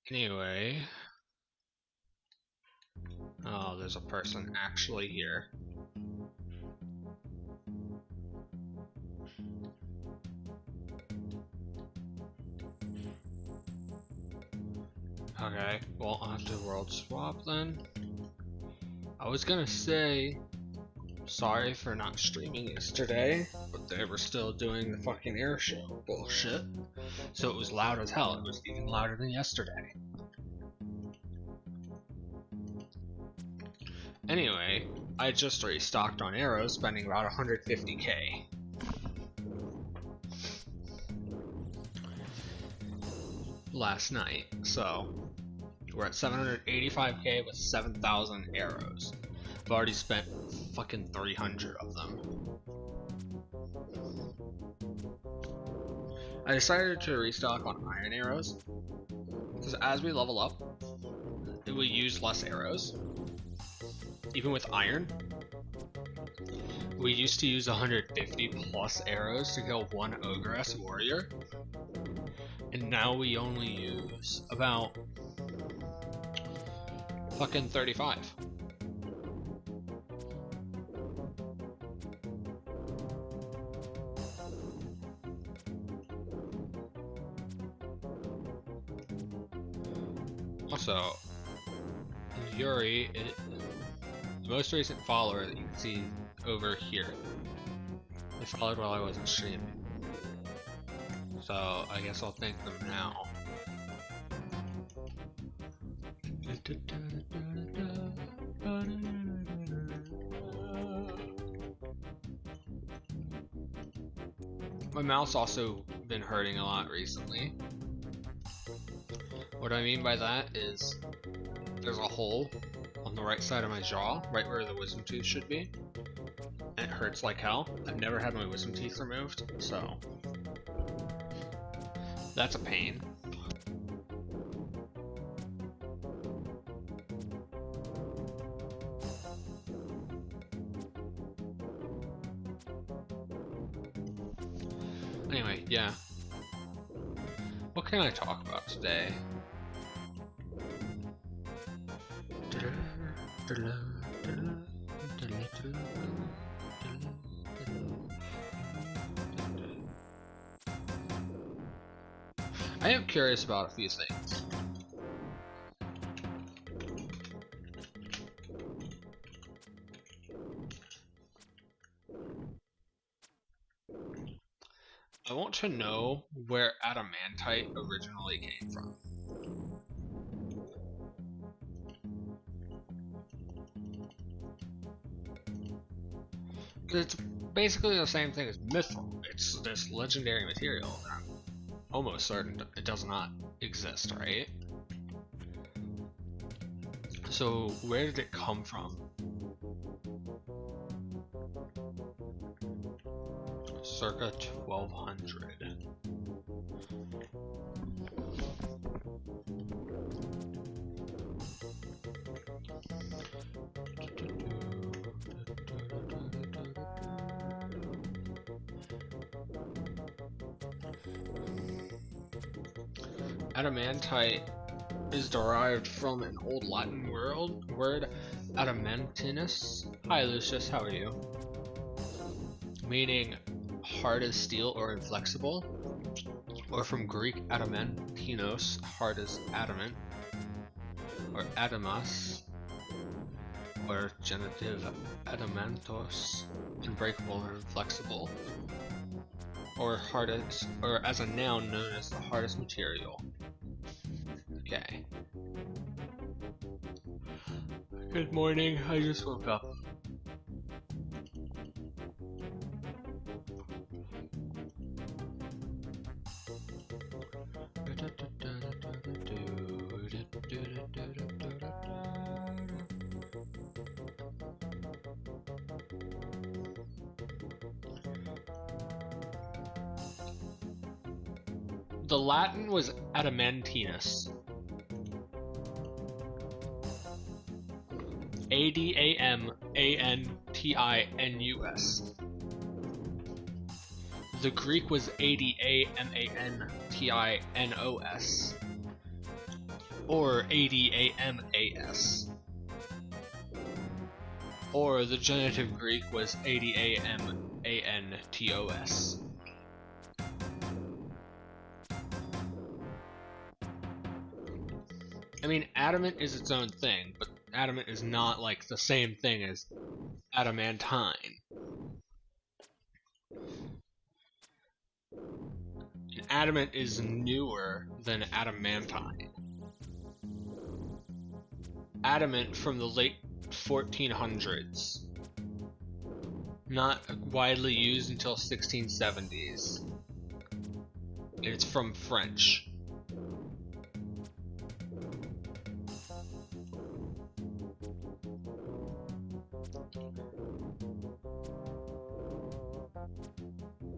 Anyway. Oh, there's a person actually here. Okay, well, I'll have to world swap then. I was gonna say, sorry for not streaming yesterday, but they were still doing the fucking air show bullshit. So it was loud as hell. It was even louder than yesterday. Anyway, I just restocked on arrows, spending about 150k. Last night, so we're at 785k with 7,000 arrows. I've already spent fucking 300 of them. I decided to restock on iron arrows because as we level up, we use less arrows. Even with iron, we used to use 150 plus arrows to kill one Ogress warrior, and now we only use about fucking 35. Also, Yuri, the most recent follower that you can see over here, they followed while I wasn't streaming. So I guess I'll thank them now. My mouth's also been hurting a lot recently. What I mean by that is there's a hole on the right side of my jaw, right where the wisdom tooth should be, and it hurts like hell. I've never had my wisdom teeth removed, so that's a pain. Anyway, yeah. What can I talk about today? I am curious about a few things. I want to know where adamantite originally came from. It's basically the same thing as mithril. It's this legendary material that I'm almost certain it does not exist, right? So where did it come from? Circa 1200. Adamantite is derived from an old Latin word adamantinus. Hi Lucius, how are you? Meaning hard as steel or inflexible, or from Greek adamantinos, hard as adamant, or adamas, or genitive adamantos, unbreakable or inflexible, or hardest, or as a noun known as the hardest material. Okay. Good morning, I just woke up. The Latin was adamantinus. Adamantinus. The Greek was adamantinos. or ADAMAS. Or the genitive Greek was ADAMANTOS. I mean, adamant is its own thing, but adamant is not like the same thing as adamantine. And adamant is newer than adamantine. Adamant from the late 1400s. Not widely used until 1670s. It's from French.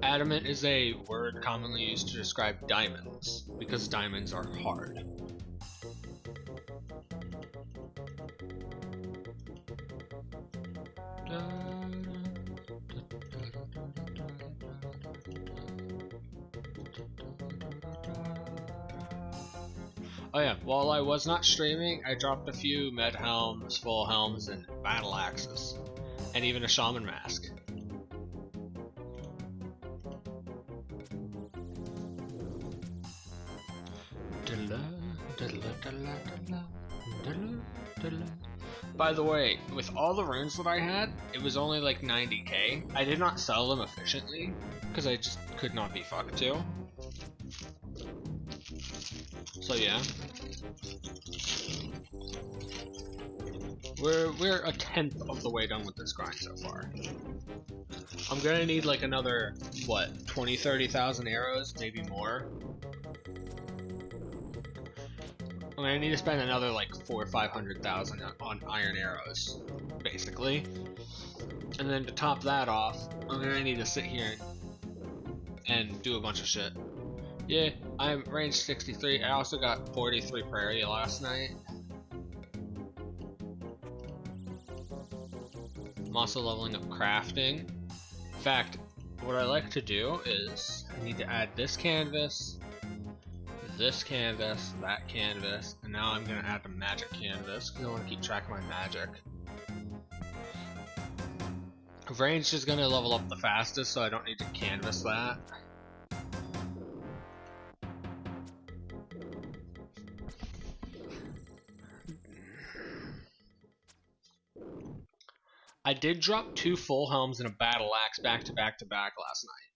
Adamant is a word commonly used to describe diamonds, because diamonds are hard. Oh yeah, while I was not streaming, I dropped a few med helms, full helms, and battle axes, and even a shaman mask. By the way, with all the runes that I had, it was only like 90k. I did not sell them efficiently, because I just could not be fucked to. So yeah. We're a tenth of the way done with this grind so far. I'm gonna need like another, what, 20-30,000 arrows, maybe more. I'm gonna need to spend another like 400,000 or 500,000 on iron arrows, basically. And then to top that off, I'm gonna need to sit here and do a bunch of shit. Yeah, I'm range 63. I also got 43 prairie last night. I'm also leveling up crafting. In fact, what I like to do is I need to add this canvas, that canvas, and now I'm going to add the magic canvas because I want to keep track of my magic. Range is going to level up the fastest, so I don't need to canvas that. I did drop 2 full helms and a battle axe back to back last night.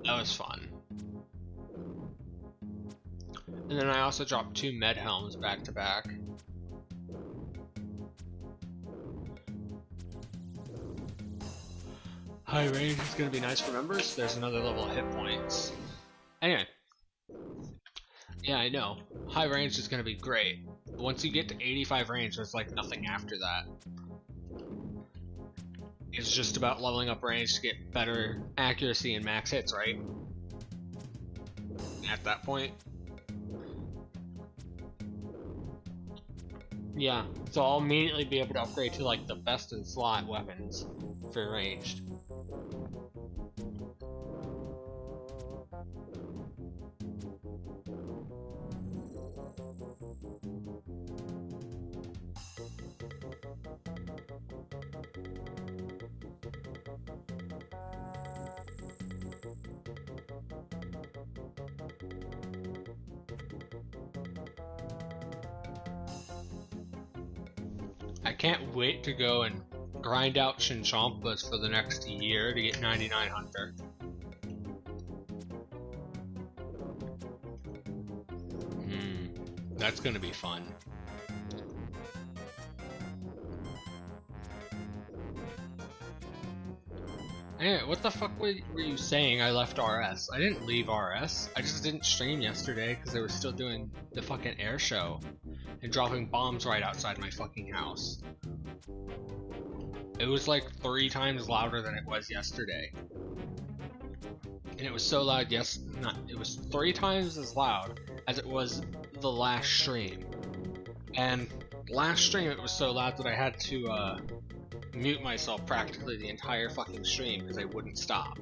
That was fun. And then I also dropped 2 med helms back to back. High range is going to be nice for members. There's another level of hit points. Anyway. Yeah, I know. High range is going to be great. But once you get to 85 range, there's like nothing after that. It's just about leveling up range to get better accuracy and max hits, right? At that point. Yeah, so I'll immediately be able to upgrade to like the best in slot weapons for ranged. I can't wait to go and grind out Shinchampas for the next year to get 99 Hunter. That's gonna be fun. Anyway, what the fuck were you saying I left RS? I didn't leave RS. I just didn't stream yesterday because they were still doing the fucking air show and dropping bombs right outside my fucking house. It was like 3 times louder than it was yesterday. And it was so loud, it was 3 times as loud as it was the last stream. And last stream it was so loud that I had to mute myself practically the entire fucking stream because I wouldn't stop.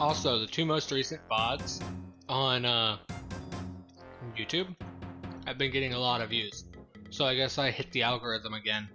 Also, the two most recent VODs on YouTube have been getting a lot of views. So I guess I hit the algorithm again.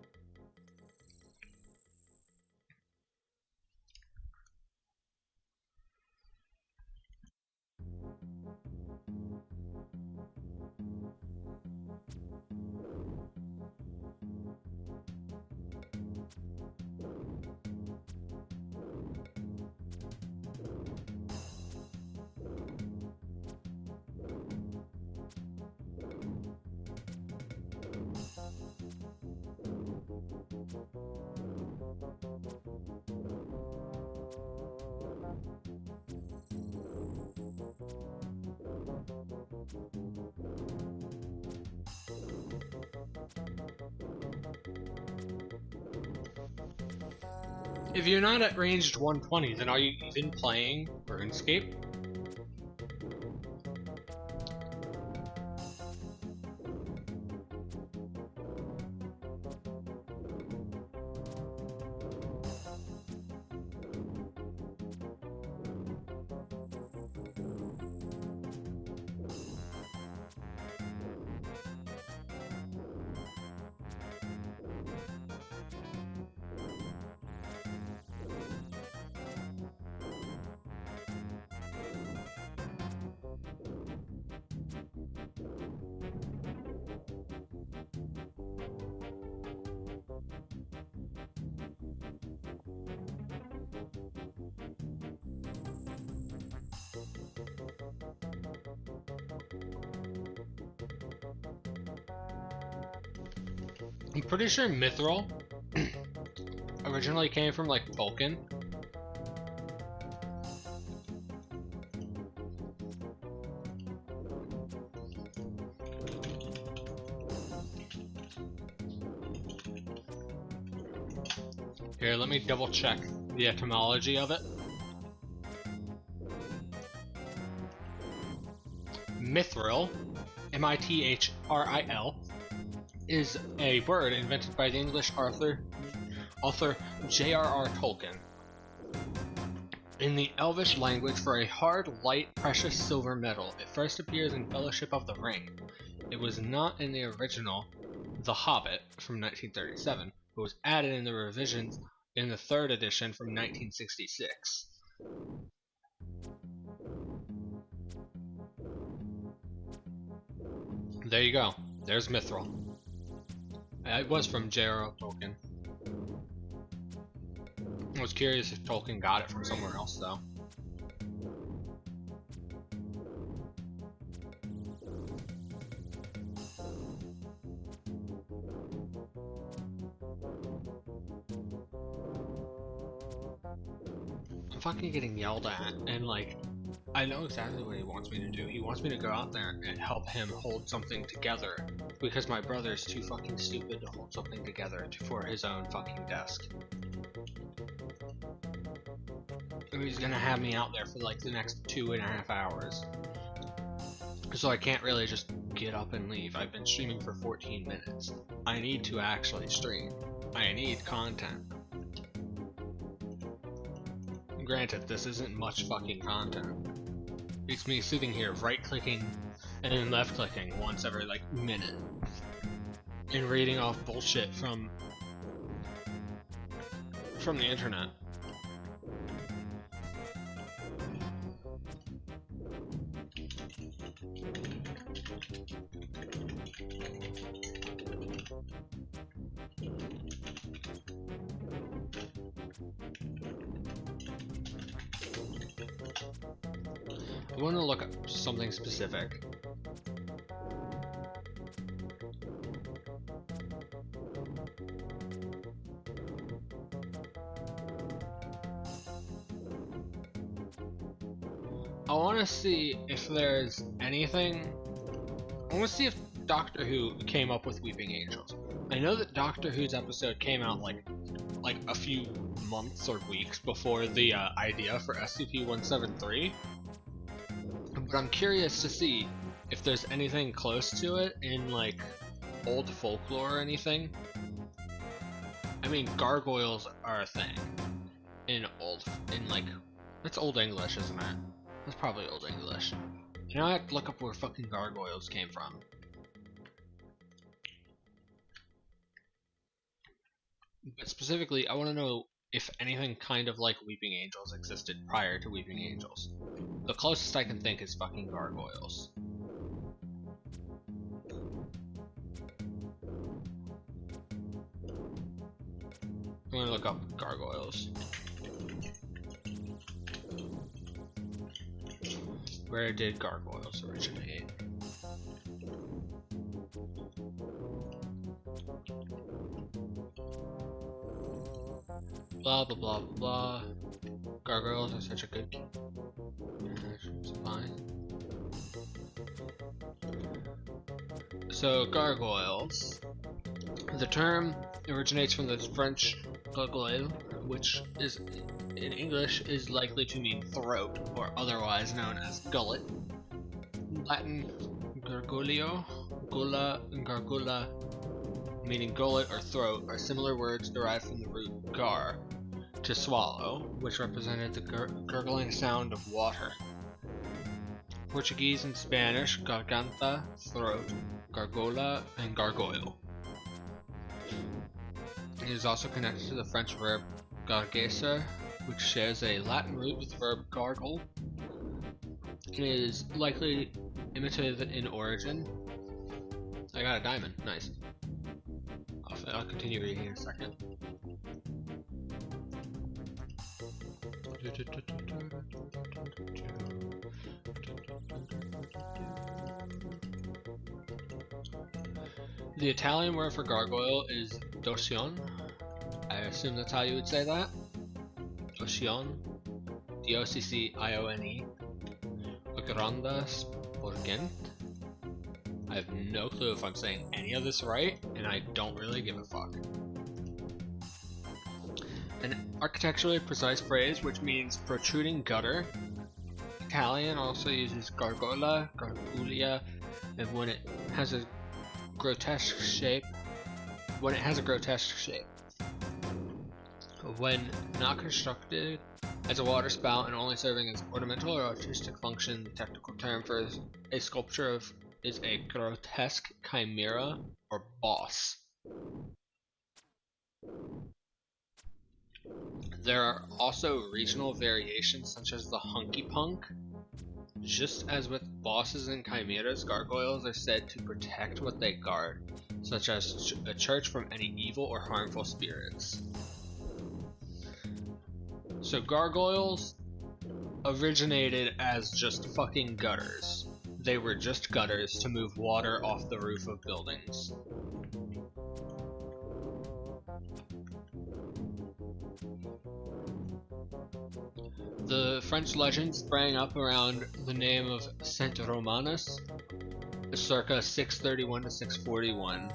If you're not at ranged 120, then are you even playing RuneScape? I'm pretty sure Mithril originally came from like Tolkien. Here, let me double check the etymology of it. Mithril, M-I-T-H-R-I-L, is a word invented by the English author J.R.R. Tolkien in the Elvish language for a hard, light, precious silver metal. It first appears in Fellowship of the Ring. It was not in the original The Hobbit from 1937, but was added in the revisions in the third edition from 1966. There you go. There's Mithril. It was from J.R.R. Tolkien. I was curious if Tolkien got it from somewhere else, though. I'm fucking getting yelled at, and like, I know exactly what he wants me to do. He wants me to go out there and help him hold something together, because my brother's too fucking stupid to hold something together for his own fucking desk. And he's gonna have me out there for like the next 2.5 hours. So I can't really just get up and leave. I've been streaming for 14 minutes. I need to actually stream. I need content. Granted, this isn't much fucking content. It's me sitting here right-clicking and then left-clicking once every like minute and reading off bullshit from the internet. I want to look up something specific. I want to see if there's anything. I want to see if Doctor Who came up with Weeping Angels. I know that Doctor Who's episode came out like a few months or weeks before the idea for SCP-173. But I'm curious to see if there's anything close to it in like old folklore or anything. I mean, gargoyles are a thing in like That's Old English, isn't it? That's probably Old English. You know, I have to look up where fucking gargoyles came from. But specifically, I want to know if anything kind of like Weeping Angels existed prior to Weeping Angels. The closest I can think is fucking gargoyles. I'm gonna look up gargoyles. Where did gargoyles originate? Blah blah blah blah blah. Gargoyles are such a good fine. So gargoyles. The term originates from the French gargoyle, which is in English is likely to mean throat, or otherwise known as gullet. Latin gargulio, gula, and gargula, meaning gullet or throat, are similar words derived from the root gar, to swallow, which represented the gurgling sound of water. Portuguese and Spanish, garganta, throat, gargola, and gargoyle. It is also connected to the French verb gargaser, which shares a Latin root with the verb gargle. It is likely imitative in origin. I got a diamond, nice. I'll continue reading in a second. The Italian word for gargoyle is doccione. I assume that's how you would say that. Doccione. D-O-C-C-I-O-N-E. Granda sporgent. I have no clue if I'm saying any of this right, and I don't really give a fuck. An architecturally precise phrase which means protruding gutter. Italian also uses gargola, gargulia, and when it has a grotesque shape. When not constructed as a water spout and only serving as ornamental or artistic function, the technical term for a sculpture is a grotesque chimera or boss. There are also regional variations such as the hunky punk. Just as with bosses and chimeras, gargoyles are said to protect what they guard, such as a church from any evil or harmful spirits. So gargoyles originated as just fucking gutters. They were just gutters to move water off the roof of buildings. The French legend sprang up around the name of Saint Romanus, circa 631 to 641.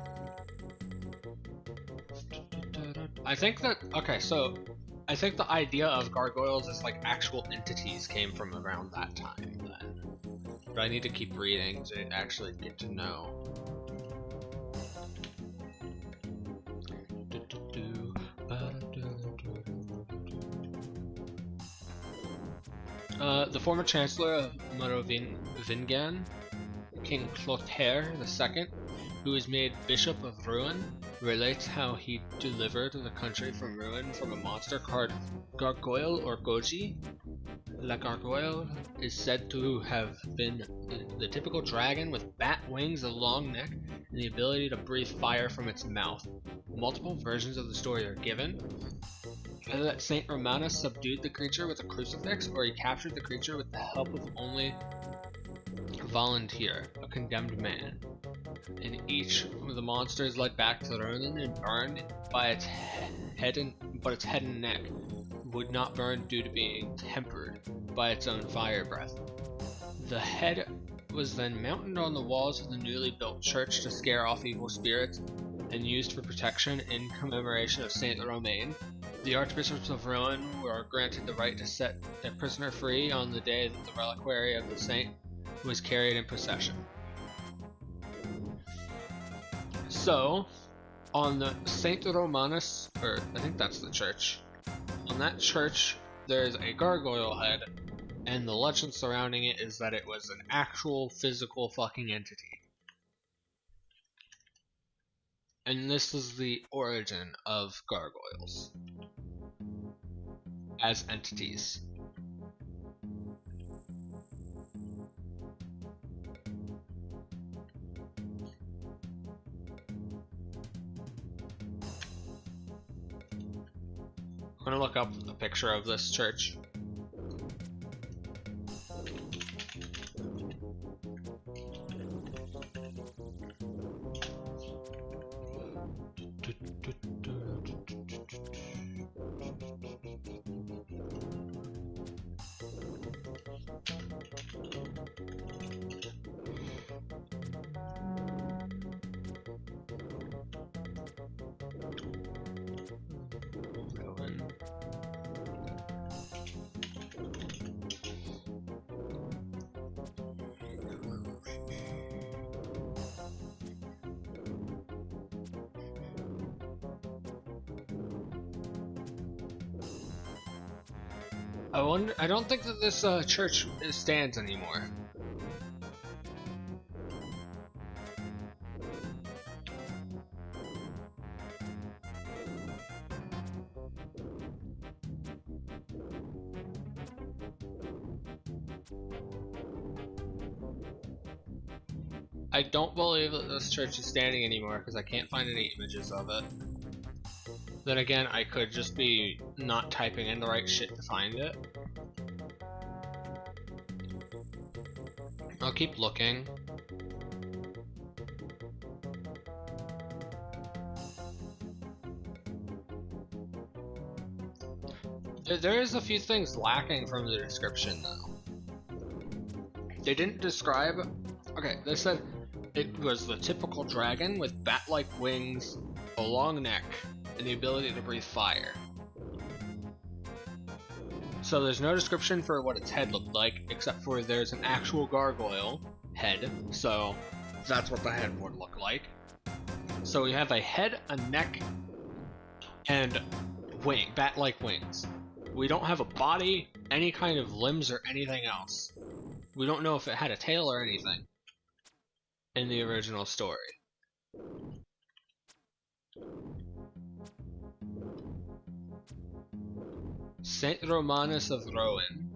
I think the idea of gargoyles as like actual entities came from around that time then. But I need to keep reading to actually get to know. The former Chancellor of Merovingian, King Clotaire II, who was made Bishop of Rouen, relates how he delivered the country from ruin from a monster called Gargoyle or Goji. La Gargoyle is said to have been the typical dragon with bat wings, a long neck, and the ability to breathe fire from its mouth. Multiple versions of the story are given. Either that Saint Romanus subdued the creature with a crucifix, or he captured the creature with the help of only a volunteer, a condemned man. And each of the monsters led back to Rouen and burned by its head and neck would not burn due to being tempered by its own fire breath. The head was then mounted on the walls of the newly built church to scare off evil spirits and used for protection in commemoration of Saint Romain. The archbishops of Rouen were granted the right to set a prisoner free on the day that the reliquary of the saint was carried in procession. So, on the Saint Romanus, or I think that's the church, on that church there's a gargoyle head, and the legend surrounding it is that it was an actual physical fucking entity. And this is the origin of gargoyles as entities. I'm gonna look up a picture of this church. I don't think that this church stands anymore. I don't believe that this church is standing anymore because I can't find any images of it. Then again, I could just be not typing in the right shit to find it. I'll keep looking. There is a few things lacking from the description though. They didn't describe... Okay, they said it was the typical dragon with bat-like wings, a long neck, and the ability to breathe fire. So there's no description for what its head looked like, except for there's an actual gargoyle head, so that's what the head would look like. So we have a head, a neck, and bat-like wings. We don't have a body, any kind of limbs, or anything else. We don't know if it had a tail or anything in the original story. Saint Romanus of Rouen.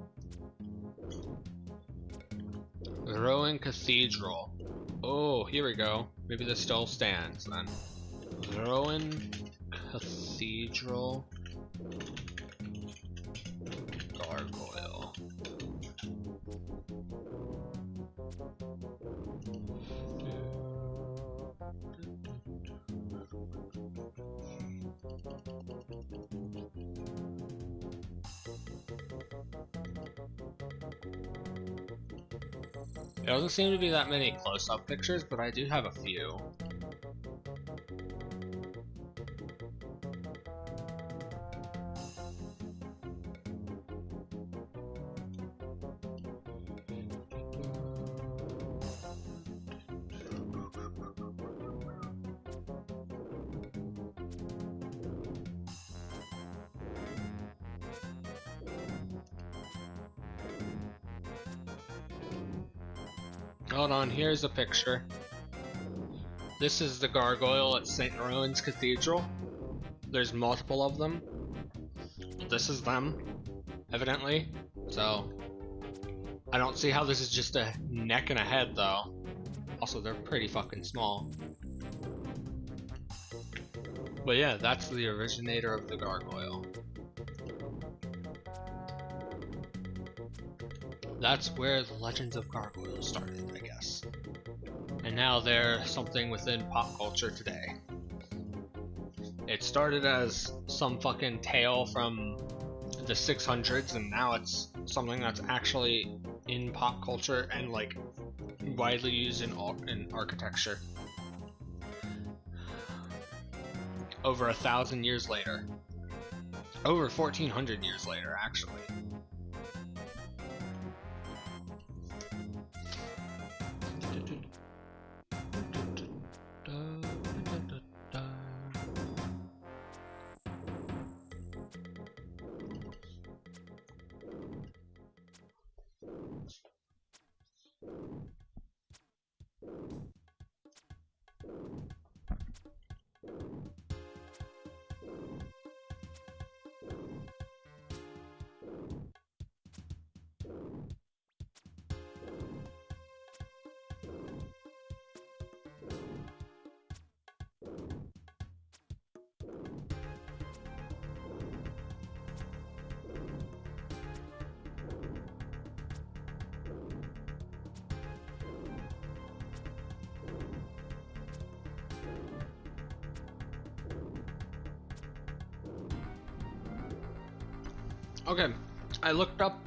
Rouen Cathedral. Oh, here we go. Maybe this still stands then. Rouen Cathedral. Gargoyle. There doesn't seem to be that many close-up pictures, but I do have a few. Hold on, here's a picture. This is the gargoyle at St. Rowan's Cathedral. There's multiple of them. This is them, evidently. So, I don't see how this is just a neck and a head, though. Also, they're pretty fucking small. But yeah, that's the originator of the gargoyle. That's where the legends of gargoyles started, I guess. And now they're something within pop culture today. It started as some fucking tale from the 600s, and now it's something that's actually in pop culture and like widely used in architecture. Over 1,000 years later. Over 1,400 years later, actually. Okay, I looked up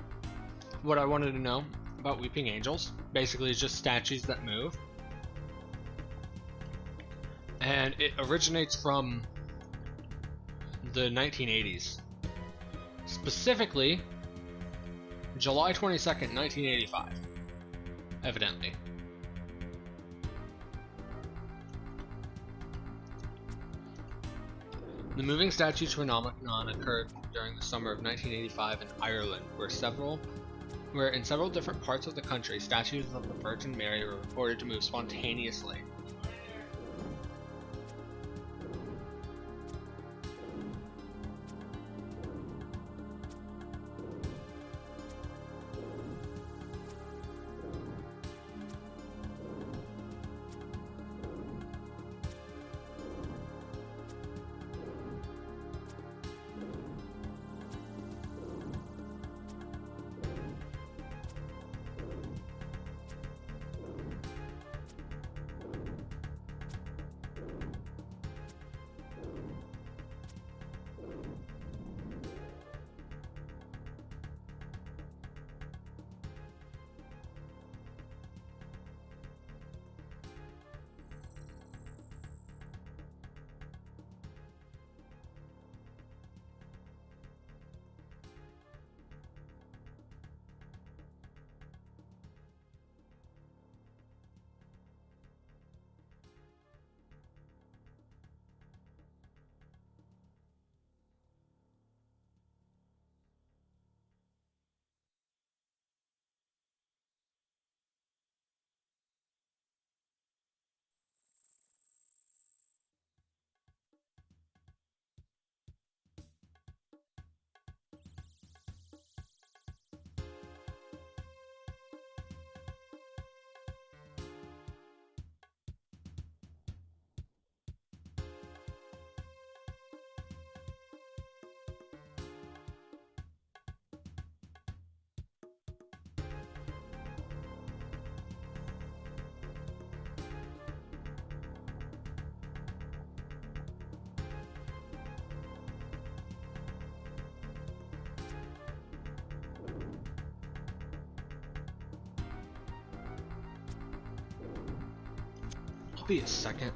what I wanted to know about weeping angels. Basically, it's just statues that move. And it originates from the 1980s. Specifically, July 22nd, 1985. Evidently. The moving statues phenomenon occurred during the summer of 1985 in Ireland, where in several different parts of the country, statues of the Virgin Mary were reported to move spontaneously. I'll be a second.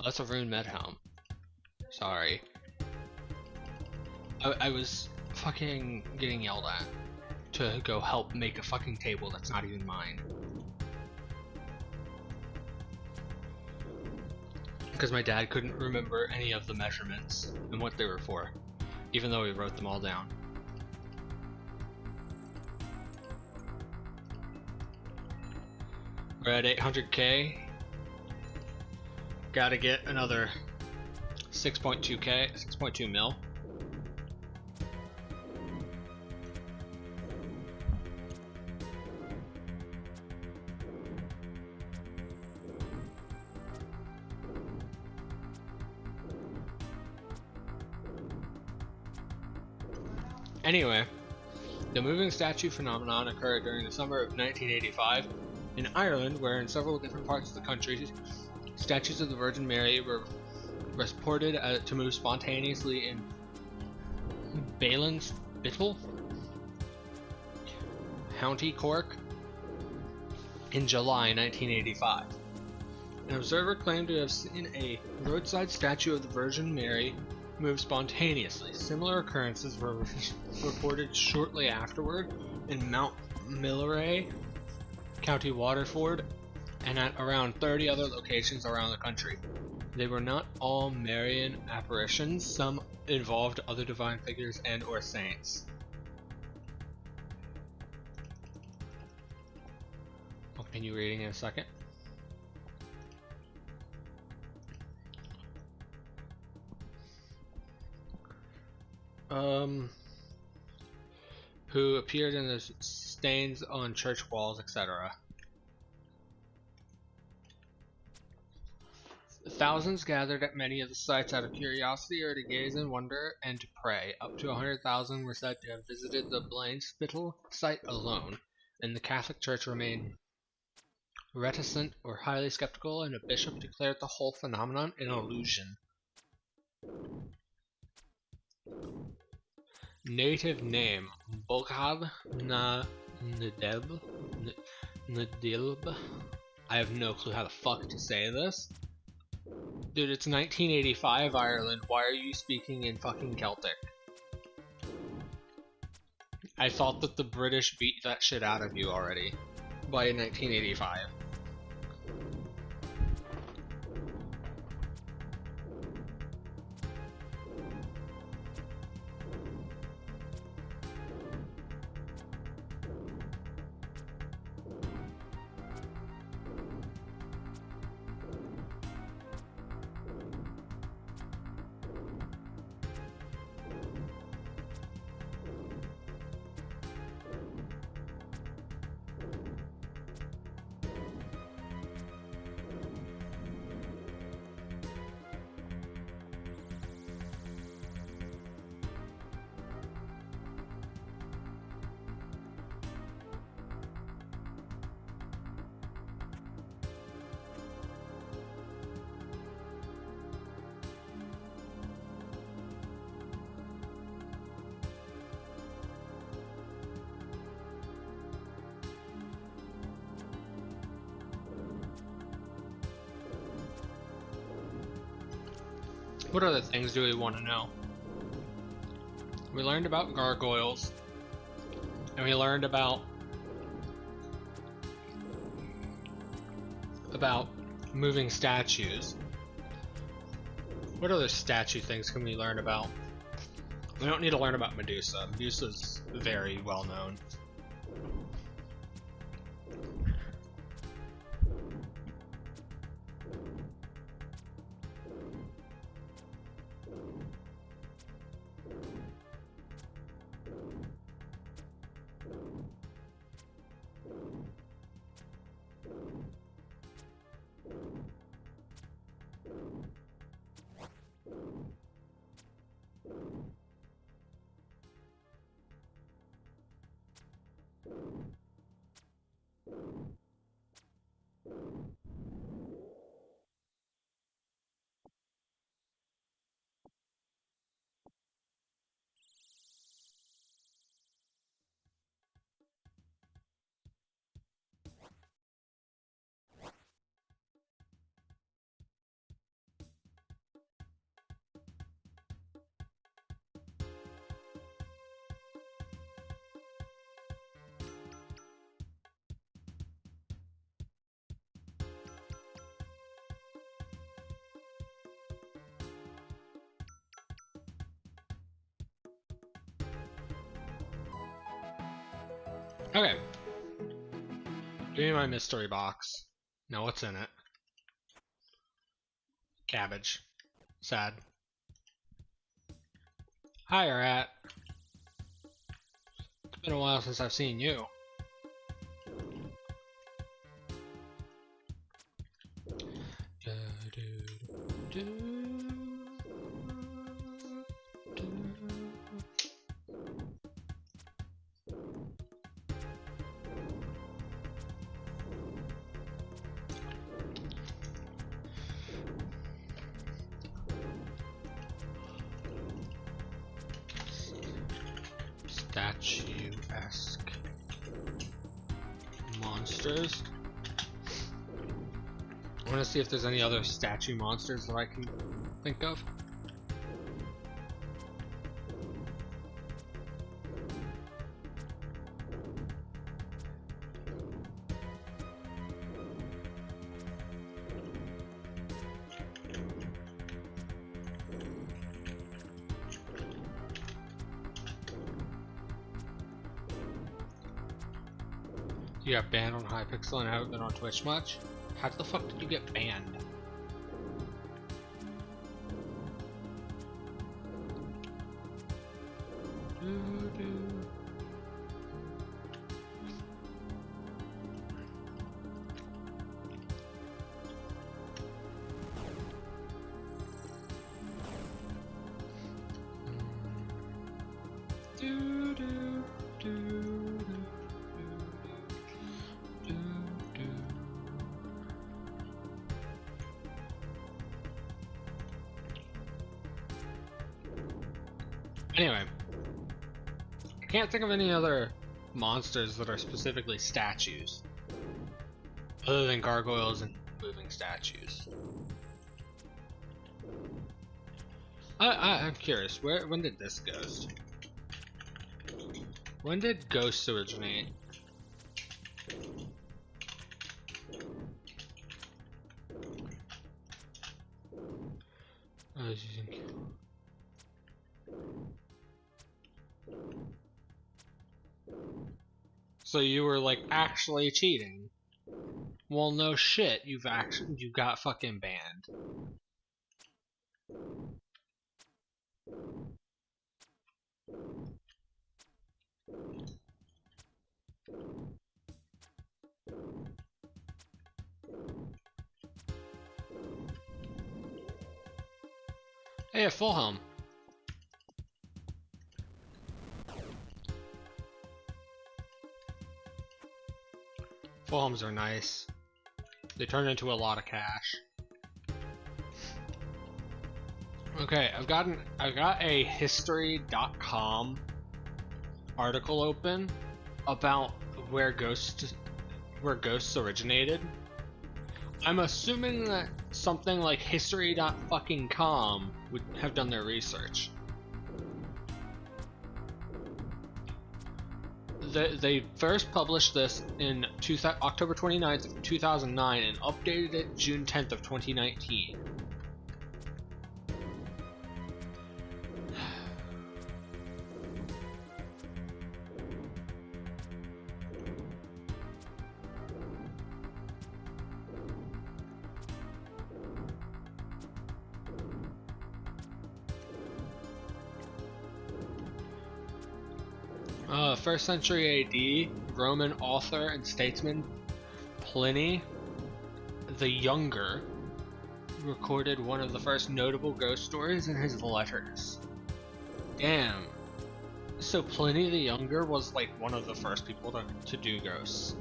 Oh, that's a rune medhelm. Sorry. I was fucking getting yelled at. to go help make a fucking table that's not even mine. Because my dad couldn't remember any of the measurements and what they were for, even though he wrote them all down. We're at 800k. Gotta get another 6.2k, 6.2 mil. Anyway, the moving statue phenomenon occurred during the summer of 1985 in Ireland, where in several different parts of the country, statues of the Virgin Mary were reported to move spontaneously in Ballinspittle, County Cork, in July 1985. An observer claimed to have seen a roadside statue of the Virgin Mary move spontaneously. Similar occurrences were reported shortly afterward in Mount Milleray, County Waterford, and at around 30 other locations around the country. They were not all Marian apparitions, some involved other divine figures and or saints. I'll continue reading in a second. Who appeared in the stains on church walls, etc. Thousands gathered at many of the sites out of curiosity or to gaze in wonder and to pray. Up to 100,000 were said to have visited the Ballinspittle site alone, and the Catholic Church remained reticent or highly skeptical, and a bishop declared the whole phenomenon an illusion. Native name: Bogad na Ndilb. I have no clue how the fuck to say this. Dude, it's 1985 Ireland. Why are you speaking in fucking Celtic? I thought that the British beat that shit out of you already by 1985. What other things do we want to know? We learned about gargoyles, and we learned about moving statues. What other statue things can we learn about? We don't need to learn about Medusa. Medusa's very well known. Okay. Give me my mystery box. Now what's in it? Cabbage. Sad. Hi, Rat. It's been a while since I've seen you. Statue-esque monsters. I want to see if there's any other statue monsters that I can think of. You got banned on Hypixel and haven't been on Twitch much? How the fuck did you get banned? Anyway, I can't think of any other monsters that are specifically statues, other than gargoyles and moving statues. I'm curious, when did this ghost? When did ghosts originate? So you were like actually cheating? Well, no shit. You got fucking banned. Hey, a full helm. Full helms are nice. They turn into a lot of cash. Okay, I've got a history.com article open about where ghosts originated. I'm assuming that something like history.com would have done their research. They first published this in October 29th, 2009 and updated it June 10th of 2019. First century AD, Roman author and statesman Pliny the Younger recorded one of the first notable ghost stories in his letters. Damn. So Pliny the Younger was like one of the first people to do ghosts.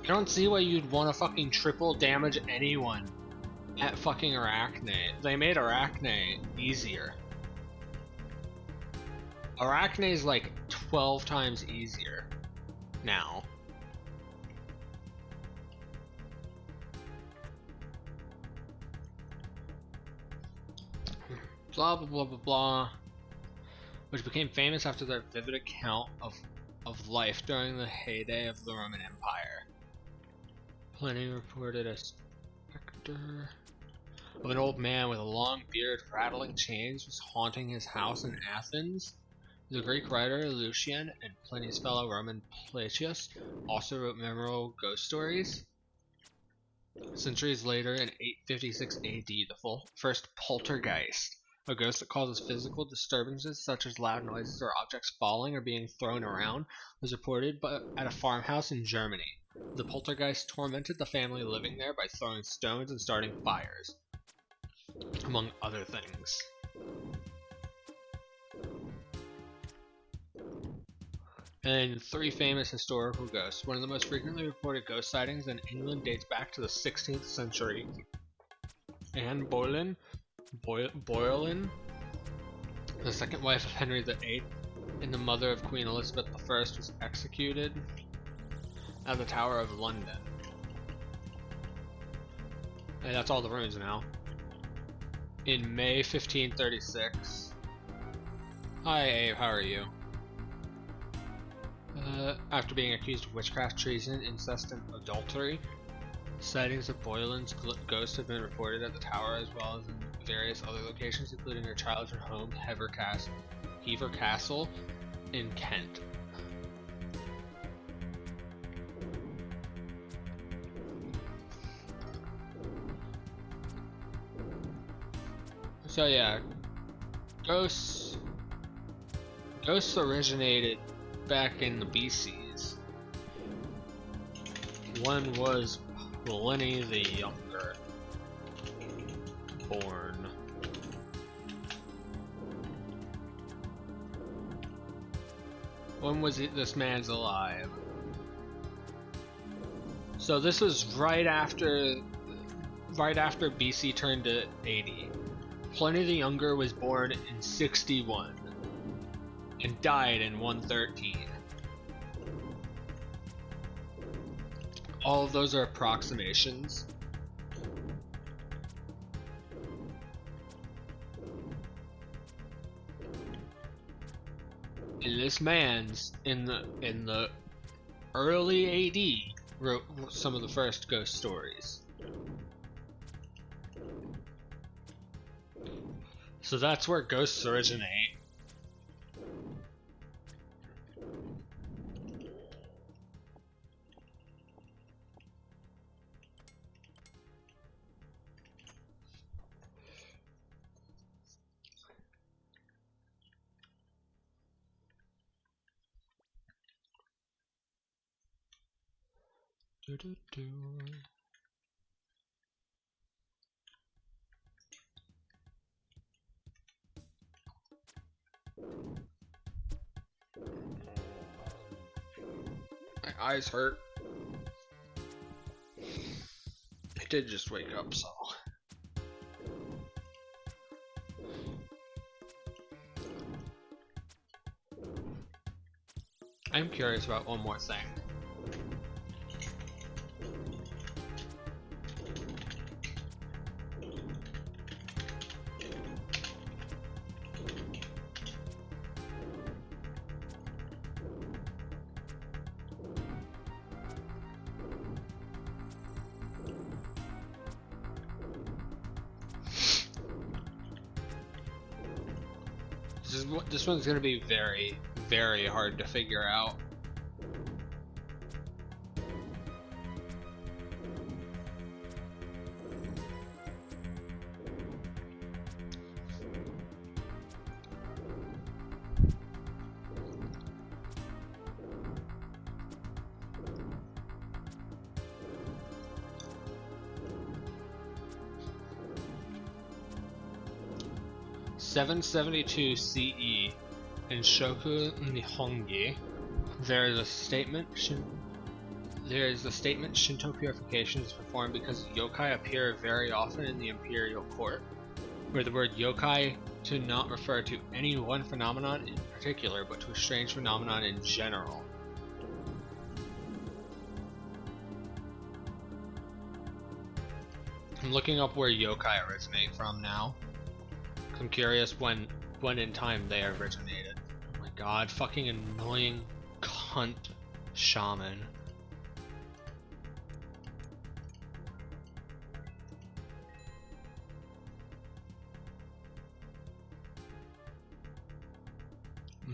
I don't see why you'd want to fucking triple damage anyone at fucking Arachne. They made Arachne easier. Arachne is like 12 times easier now. Blah blah blah blah blah. Which became famous after their vivid account of life during the heyday of the Roman Empire. Pliny reported a specter of an old man with a long beard rattling chains was haunting his house in Athens. The Greek writer Lucian and Pliny's fellow Roman Placius also wrote memorable ghost stories. Centuries later, in 856 AD, the first poltergeist, a ghost that causes physical disturbances such as loud noises or objects falling or being thrown around, was reported at a farmhouse in Germany. The poltergeist tormented the family living there by throwing stones and starting fires, among other things. And three famous historical ghosts. One of the most frequently reported ghost sightings in England dates back to the 16th century. Anne Boleyn, the second wife of Henry VIII and the mother of Queen Elizabeth I, was executed at the Tower of London. And that's all the ruins now. In May 1536. Hi Abe, how are you? After being accused of witchcraft, treason, incest, and adultery, sightings of Boleyn's ghost have been reported at the tower as well as in various other locations, including her childhood home, Hever Castle in Kent. So yeah, ghosts originated back in the BCs. One was Pliny the Younger, born. When was this man's alive? So this was right after BC turned to 80. Pliny the Younger was born in 61 and died in 113. All of those are approximations. And this man's in the early AD wrote some of the first ghost stories. So that's where ghosts originate. My eyes hurt. I did just wake up, so. I'm curious about one more thing. This one's gonna be very, very hard to figure out. (772 CE) in Shoku Nihongi, there is a statement Shinto purification is performed because yokai appear very often in the imperial court, where the word yokai to not refer to any one phenomenon in particular, but to a strange phenomenon in general. I'm looking up where yokai originate from now. I'm curious when in time they originated. Oh my god, fucking annoying cunt shaman.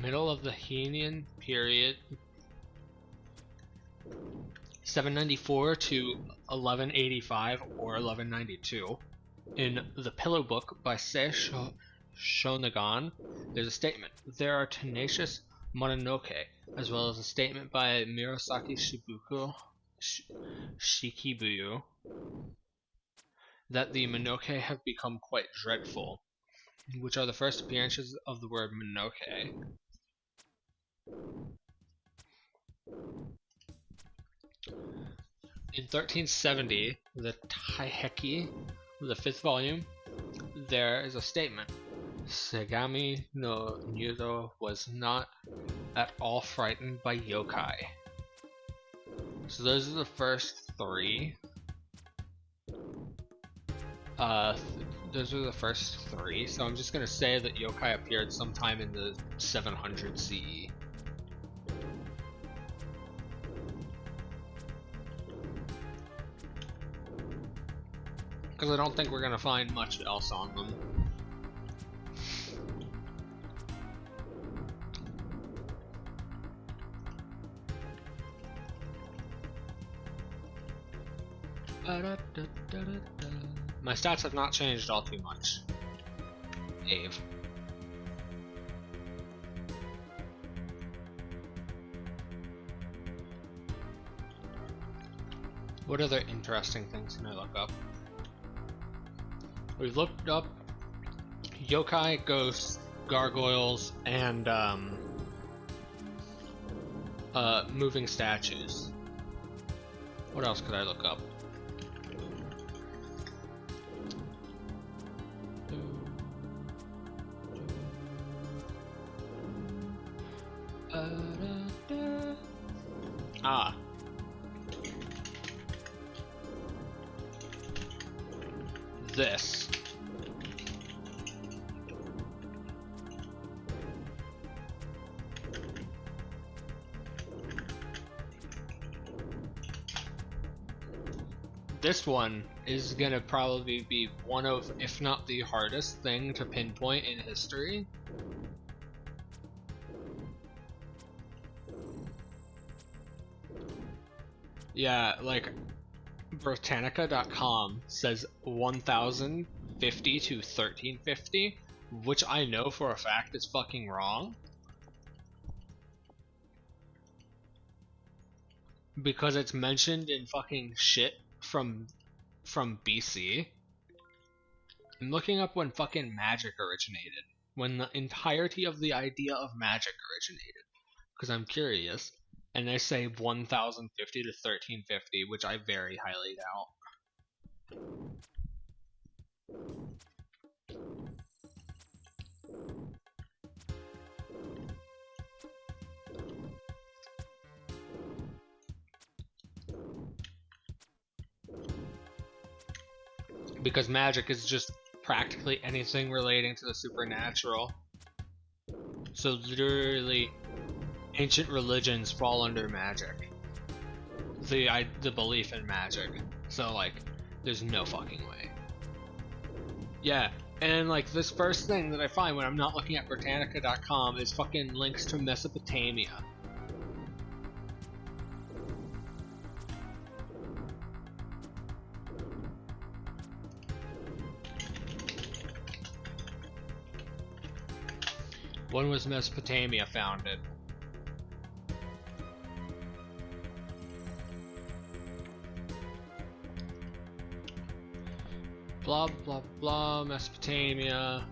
middle of the Heian period, 794 to 1185 or 1192. In The Pillow Book by Sei Shonagon, there's a statement. There are tenacious Mononoke, as well as a statement by Murasaki Shikibuya that the Mononoke have become quite dreadful, which are the first appearances of the word Mononoke. In 1370, the Taiheki, the 5th volume, there is a statement. Sagami no Nyudo was not at all frightened by yokai. So those are the first 3. Those are the first 3, so I'm just gonna say that yokai appeared sometime in the 700 CE. Because I don't think we're gonna find much else on them. My stats have not changed all too much. Ave. What other interesting things can I look up? We've looked up yokai, ghosts, gargoyles, and moving statues. What else could I look up? This. This one is gonna probably be one of, if not the hardest thing to pinpoint in history. Yeah, like Britannica.com says 1050 to 1350, which I know for a fact is fucking wrong. Because it's mentioned in fucking shit from BC. I'm looking up when fucking magic originated. When the entirety of the idea of magic originated. Because I'm curious. And they say 1050 to 1350, which I very highly doubt. Because magic is just practically anything relating to the supernatural. So literally, ancient religions fall under magic. The belief in magic. So like, there's no fucking way. Yeah, and like this first thing that I find when I'm not looking at Britannica.com is fucking links to Mesopotamia. When was Mesopotamia founded? Blah blah blah, Mesopotamia.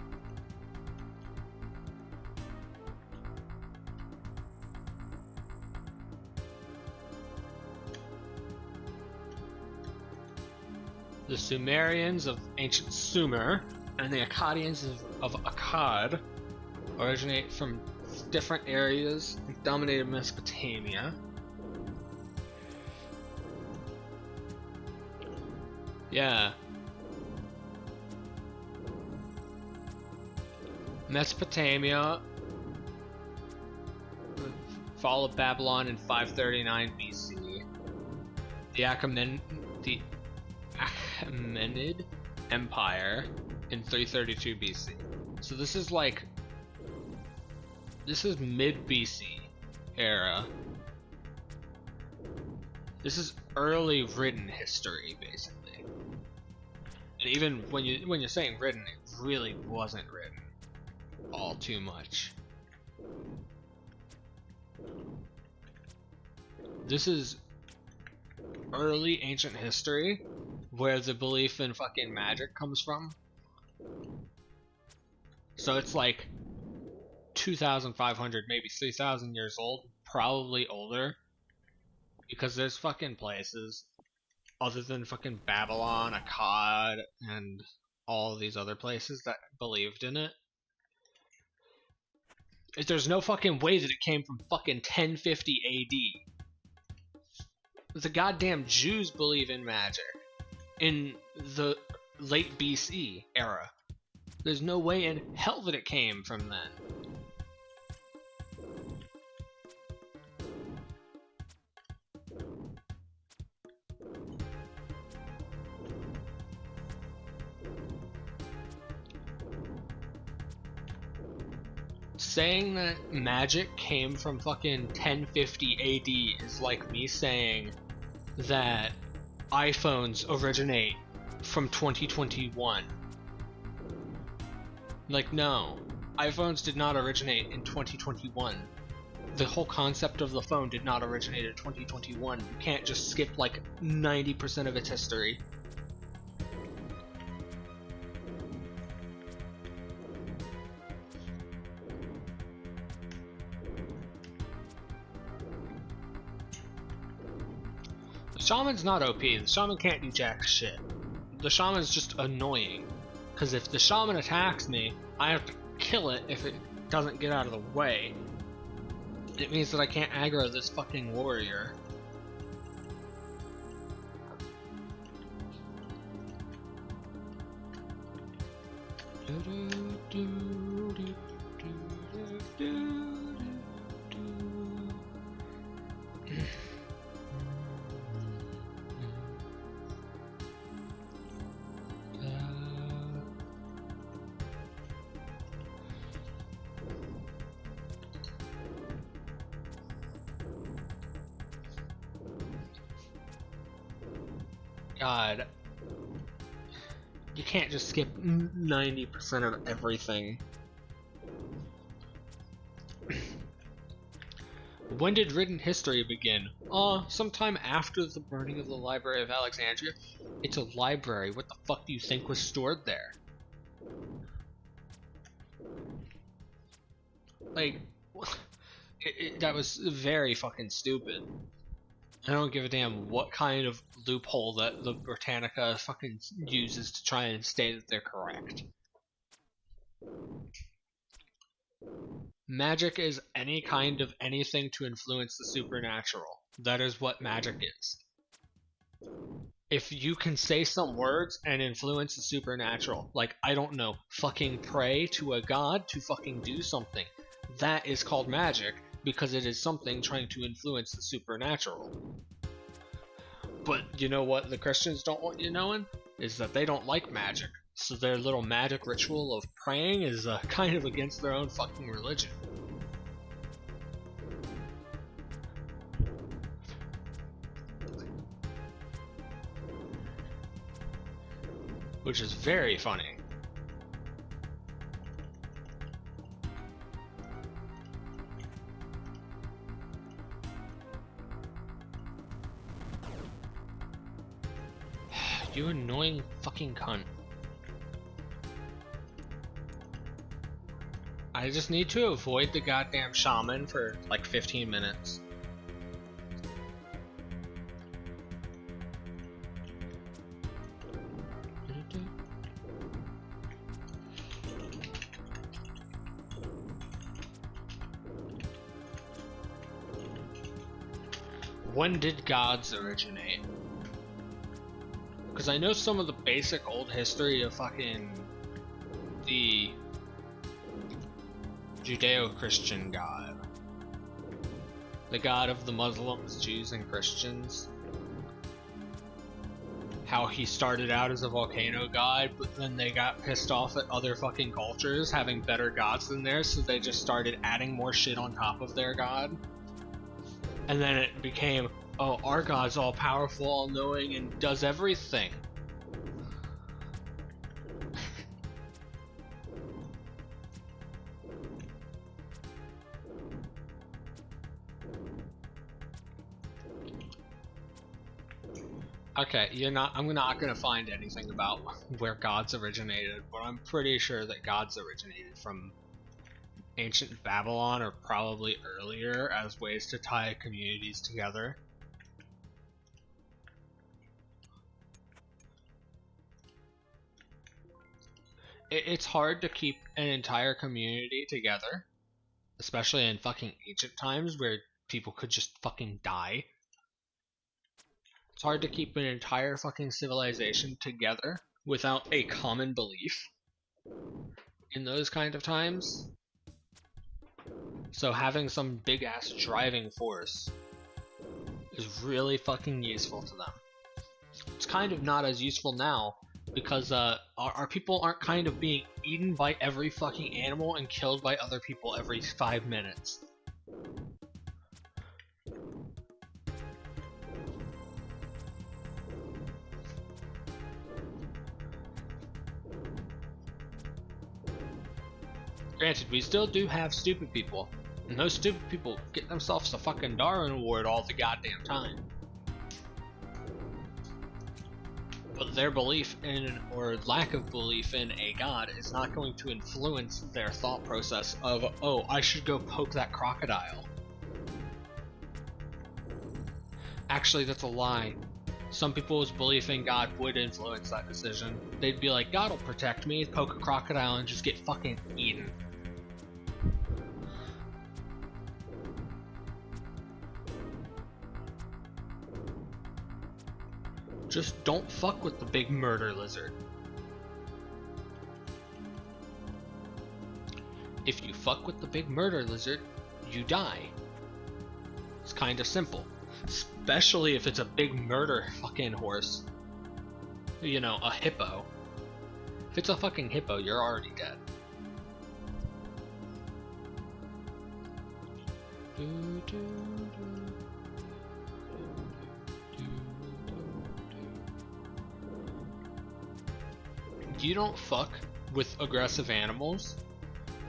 The Sumerians of ancient Sumer and the Akkadians of Akkad originate from different areas and dominated Mesopotamia. Yeah. Mesopotamia followed Babylon in 539 BC. The Achaemenid Empire in 332 BC. So this is like This is mid BC era. This is early written history, basically. And even when you're saying written, it really wasn't written all too much. This is early ancient history where the belief in fucking magic comes from. So it's like 2,500, maybe 3,000 years old, probably older. Because there's fucking places other than fucking Babylon, Akkad, and all these other places that believed in it. There's no fucking way that it came from fucking 1050 AD. The goddamn Jews believe in magic in the late BC era. There's no way in hell that it came from then. Saying that magic came from fucking 1050 AD is like me saying that iPhones originate from 2021. Like, no. iPhones did not originate in 2021. The whole concept of the phone did not originate in 2021. You can't just skip like 90% of its history. The shaman's not OP. The shaman can't do jack shit. The shaman's just annoying. Because if the shaman attacks me, I have to kill it if it doesn't get out of the way. It means that I can't aggro this fucking warrior. God, you can't just skip 90% of everything. When did written history begin? Sometime after the burning of the Library of Alexandria. It's a library. What the fuck do you think was stored there? Like, that was very fucking stupid. I don't give a damn what kind of loophole that the Britannica fucking uses to try and state that they're correct. Magic is any kind of anything to influence the supernatural. That is what magic is. If you can say some words and influence the supernatural, like, I don't know, fucking pray to a god to fucking do something, that is called magic because it is something trying to influence the supernatural. But you know what the Christians don't want you knowing? Is that they don't like magic. So their little magic ritual of praying is kind of against their own fucking religion. Which is very funny. You annoying fucking cunt. I just need to avoid the goddamn shaman for like 15 minutes. When did gods originate? Because I know some of the basic old history of fucking the Judeo-Christian God. The God of the Muslims, Jews, and Christians. how he started out as a volcano god, but then they got pissed off at other fucking cultures having better gods than theirs, so they just started adding more shit on top of their god. And then it became, oh, our god's all powerful, all knowing, and does everything. Okay, I'm not gonna find anything about where gods originated, but I'm pretty sure that gods originated from ancient Babylon or probably earlier as ways to tie communities together. It's hard to keep an entire community together, especially in fucking ancient times where people could just fucking die. It's hard to keep an entire fucking civilization together without a common belief in those kind of times. So having some big ass driving force is really fucking useful to them. It's kind of not as useful now because our people aren't kind of being eaten by every fucking animal and killed by other people every 5 minutes. Granted, we still do have stupid people, and those stupid people get themselves a fucking Darwin Award all the goddamn time. But their belief in, or lack of belief in, a god is not going to influence their thought process of, oh, I should go poke that crocodile. Actually, that's a lie. Some people's belief in God would influence that decision. They'd be like, God will protect me, poke a crocodile, and just get fucking eaten. Just don't fuck with the big murder lizard. If you fuck with the big murder lizard, you die. It's kinda simple. Especially if it's a big murder fucking horse. You know, a hippo. If it's a fucking hippo, you're already dead. You don't fuck with aggressive animals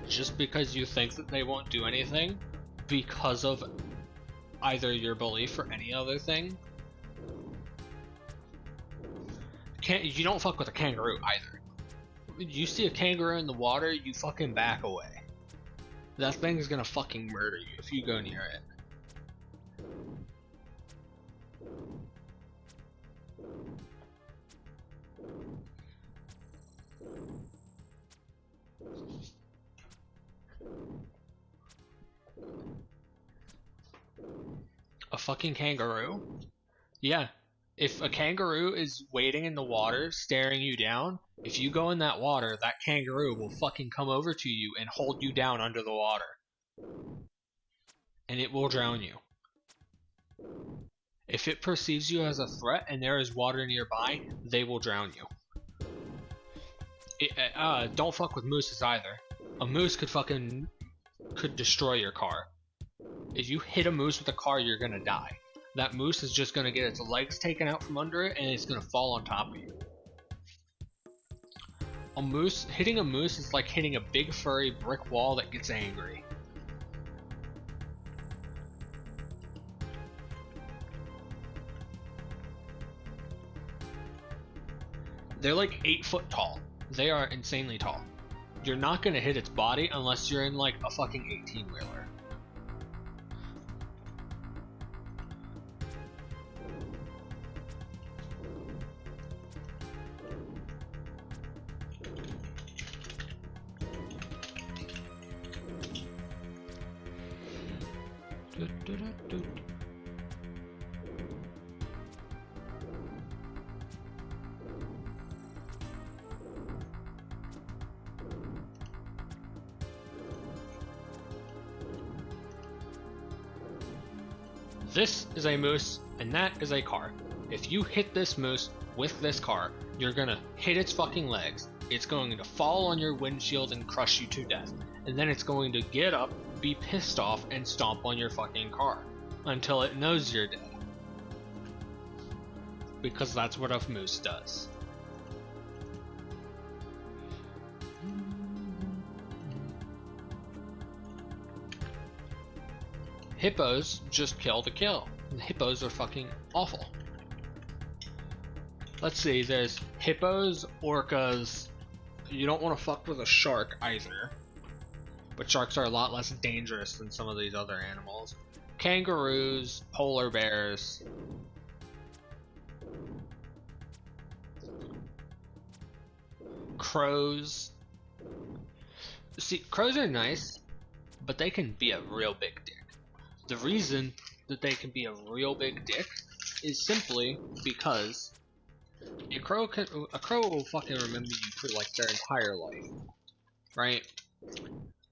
just because you think that they won't do anything because of either your belief or any other thing. You don't fuck with a kangaroo either. You see a kangaroo in the water, you fucking back away. That thing's gonna fucking murder you if you go near it. A fucking kangaroo? Yeah. If a kangaroo is waiting in the water, staring you down, if you go in that water, that kangaroo will fucking come over to you and hold you down under the water. And it will drown you. If it perceives you as a threat and there is water nearby, they will drown you. Don't fuck with mooses either. A moose could destroy your car. If you hit a moose with a car, you're gonna die. That moose is just gonna get its legs taken out from under it and it's gonna fall on top of you. Hitting a moose is like hitting a big furry brick wall that gets angry. They're like 8 foot tall. They are insanely tall. You're not gonna hit its body unless you're in like a fucking 18-wheeler. This is a moose, and that is a car. If you hit this moose, with this car, you're gonna hit its fucking legs, it's going to fall on your windshield and crush you to death, and then it's going to get up, be pissed off, and stomp on your fucking car until it knows you're dead. Because that's what a moose does. Hippos just kill to kill. Hippos are fucking awful. Let's see, there's hippos, orcas. You don't want to fuck with a shark either. But sharks are a lot less dangerous than some of these other animals. Kangaroos, polar bears. Crows. See, crows are nice, but they can be a real big dick. The reason that they can be a real big dick is simply because a crow will fucking remember you for like their entire life, right?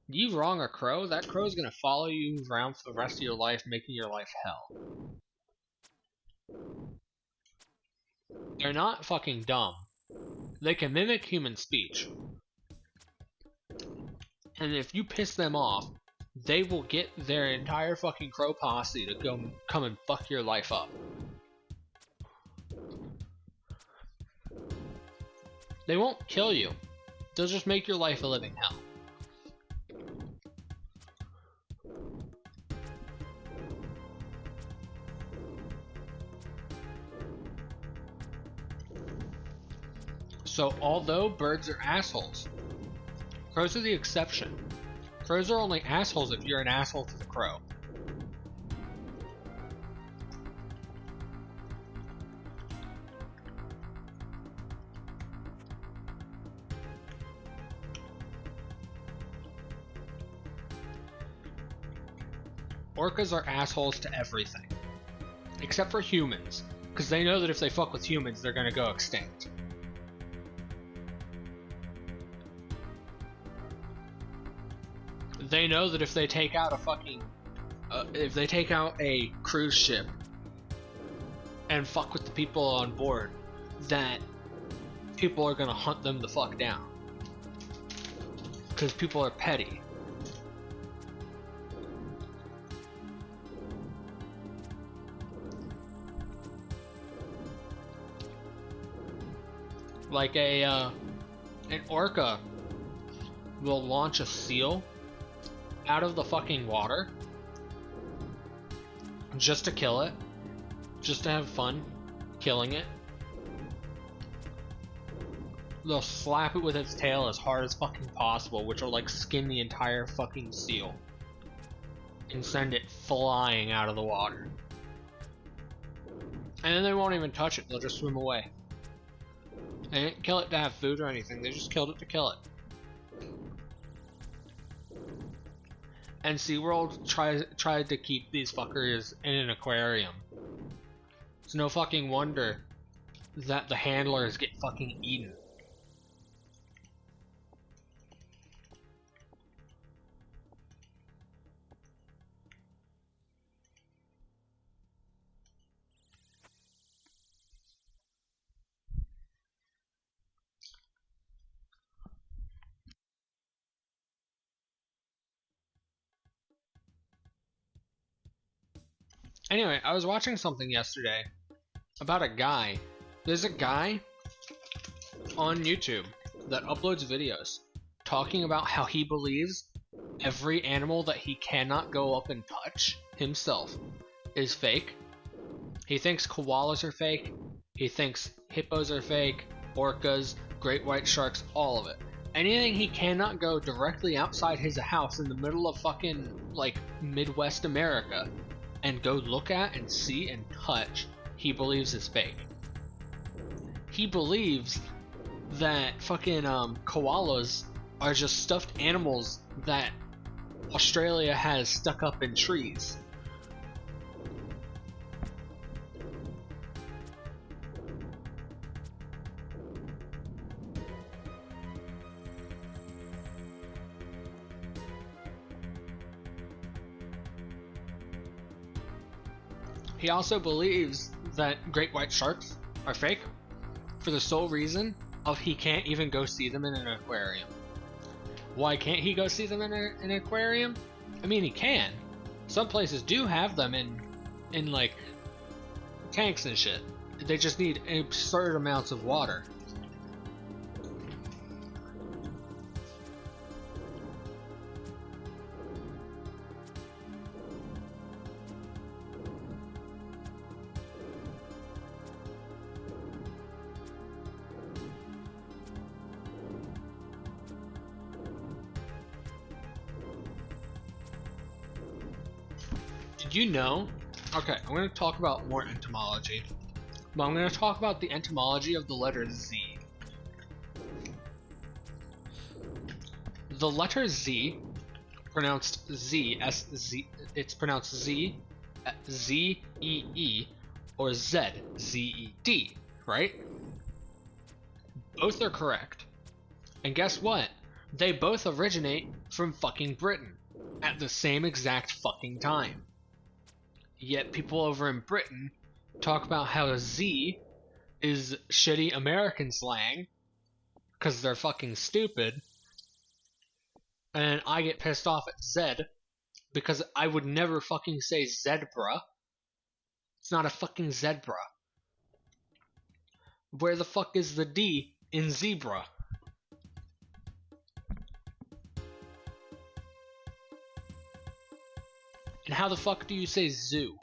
You wrong a crow, that crow's gonna follow you around for the rest of your life, making your life hell. They're not fucking dumb. They can mimic human speech. And if you piss them off, they will get their entire fucking crow posse to come and fuck your life up. They won't kill you. They'll just make your life a living hell. So although birds are assholes, crows are the exception. Crows are only assholes if you're an asshole to the crow. Orcas are assholes to everything. Except for humans, because they know that if they fuck with humans, they're gonna go extinct. They know that if they take out a fucking... if they take out a cruise ship and fuck with the people on board, that people are gonna hunt them the fuck down. Because people are petty. Like an orca will launch a seal out of the fucking water just to kill it, just to have fun killing it. They'll slap it with its tail as hard as fucking possible, which will like skin the entire fucking seal and send it flying out of the water. And then they won't even touch it, they'll just swim away. They didn't kill it to have food or anything, they just killed it to kill it. And SeaWorld tried to keep these fuckers in an aquarium. It's no fucking wonder that the handlers get fucking eaten. Anyway, I was watching something yesterday about a guy. There's a guy on YouTube that uploads videos talking about how he believes every animal that he cannot go up and touch himself is fake. He thinks koalas are fake. He thinks hippos are fake, orcas, great white sharks, all of it. Anything he cannot go directly outside his house in the middle of fucking, like, Midwest America and go look at and see and touch, he believes is fake. He believes that fucking koalas are just stuffed animals that Australia has stuck up in trees. He also believes that great white sharks are fake. for the sole reason of he can't even go see them in an aquarium. Why can't he go see them in an aquarium? I mean, he can. Some places do have them in like tanks and shit. They just need absurd amounts of water. Did you know? Okay, I'm going to talk about more entomology. But I'm going to talk about the etymology of the letter Z. The letter Z, pronounced Z, S-Z, it's pronounced Z, Z-E-E, or Z, Z-E-D, right? Both are correct. And guess what? They both originate from fucking Britain at the same exact fucking time. Yet people over in Britain talk about how Z is shitty American slang because they're fucking stupid, and I get pissed off at Z because I would never fucking say zebra. It's not a fucking zebra. Where the fuck is the D in zebra? And how the fuck do you say zoo?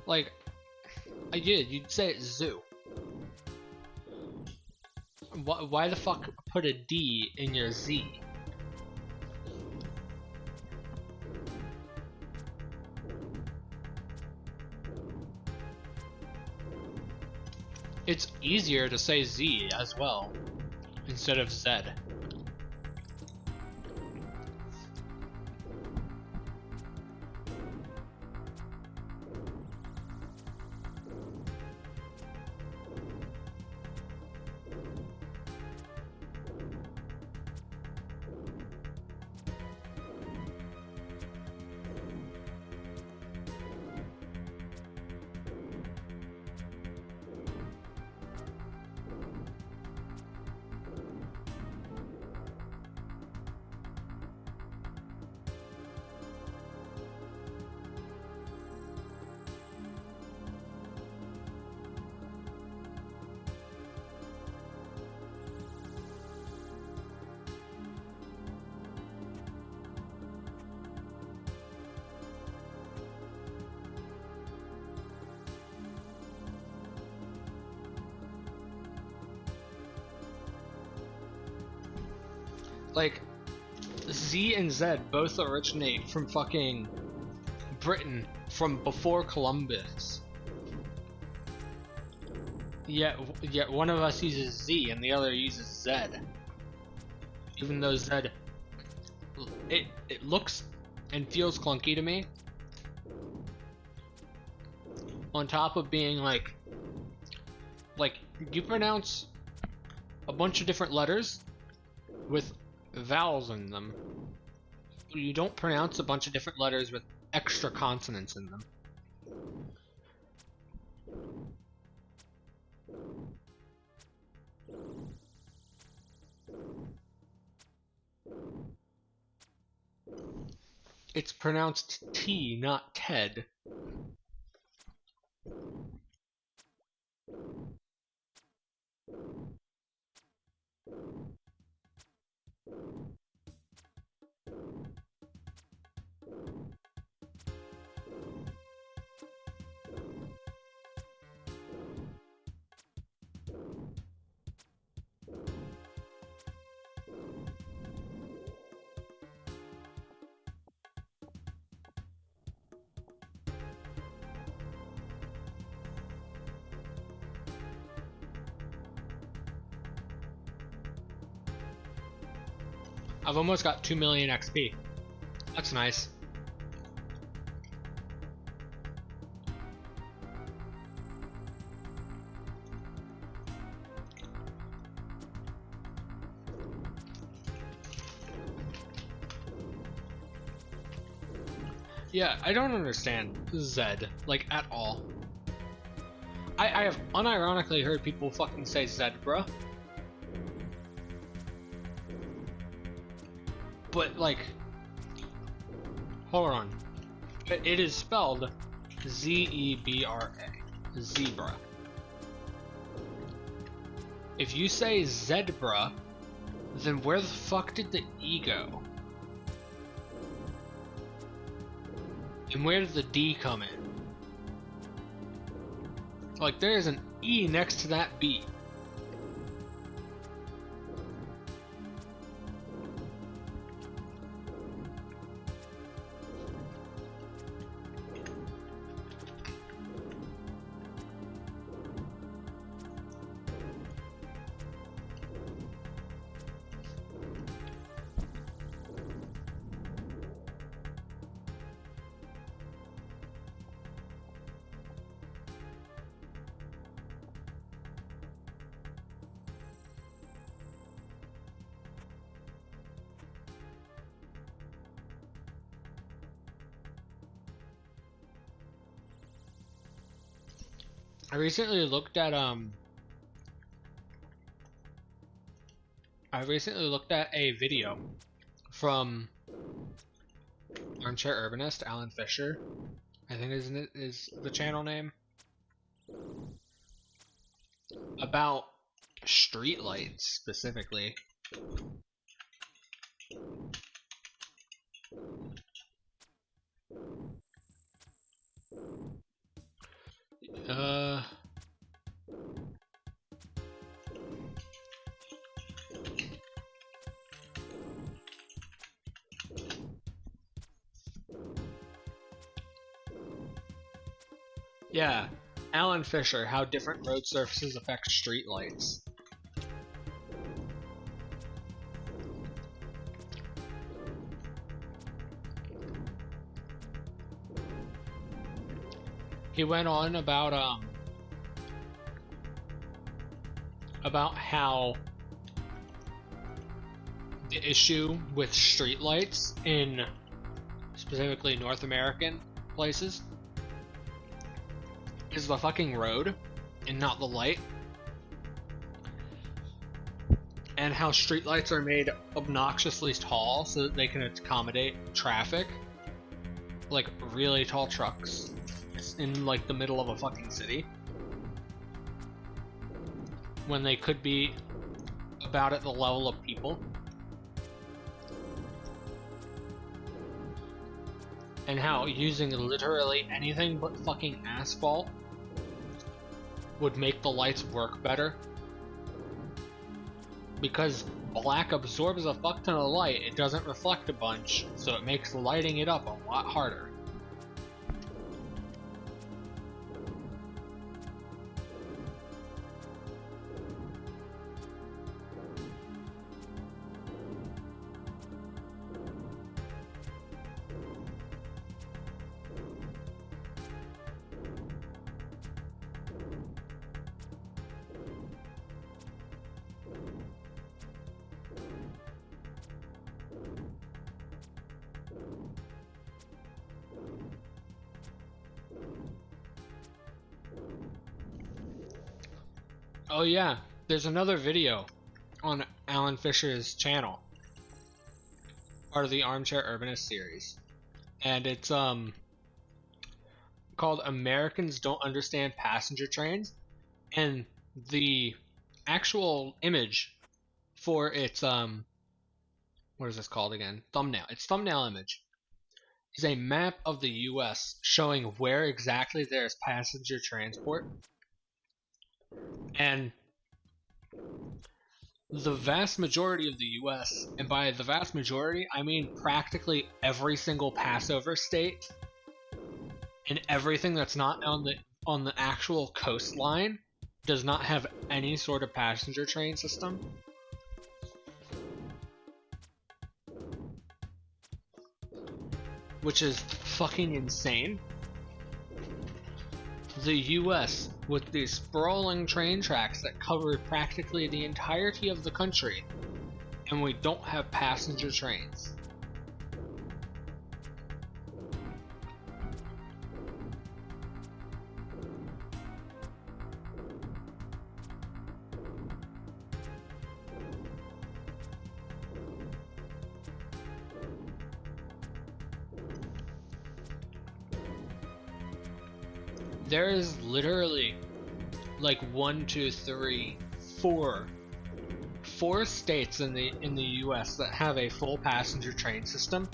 Like, yeah, you'd say it zoo. Why the fuck put a D in your Z? It's easier to say Z as well, instead of Z. Like, Z and Z both originate from fucking Britain from before Columbus. Yet one of us uses Z and the other uses Z. Even though Z, it looks and feels clunky to me. On top of being like you pronounce a bunch of different letters with vowels in them. You don't pronounce a bunch of different letters with extra consonants in them. It's pronounced T, not Ted. I've almost got 2 million XP. That's nice. Yeah, I don't understand Z, like, at all. I have unironically heard people fucking say zebra. But like, hold on. It is spelled Z-E-B-R-A. Zebra. If you say zebra, then where the fuck did the E go? And where did the D come in? Like, there is an E next to that B. I recently looked at a video from Armchair Urbanist, Alan Fisher, I think is the channel name, about streetlights specifically. Yeah, Alan Fisher, how different road surfaces affect streetlights. He went on about how the issue with streetlights in specifically North American places is the fucking road and not the light, and how streetlights are made obnoxiously tall so that they can accommodate traffic, like really tall trucks in like the middle of a fucking city, when they could be about at the level of people. And how using literally anything but fucking asphalt would make the lights work better. Because black absorbs a fuck ton of light, it doesn't reflect a bunch, so it makes lighting it up a lot harder. Oh yeah, there's another video on Alan Fisher's channel, part of the Armchair Urbanist series, and it's called Americans Don't Understand Passenger Trains, and the actual image for its what is this called again? Thumbnail. Its thumbnail image is a map of the US showing where exactly there's passenger transport. And the vast majority of the US, and by the vast majority, I mean practically every single Passover state and everything that's not on the actual coastline, does not have any sort of passenger train system. Which is fucking insane. The US, with these sprawling train tracks that cover practically the entirety of the country, and we don't have passenger trains. There is literally like 1, 2, 3, 4 states in the US that have a full passenger train system.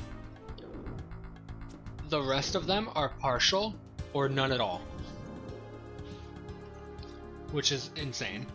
The rest of them are partial or none at all, which is insane.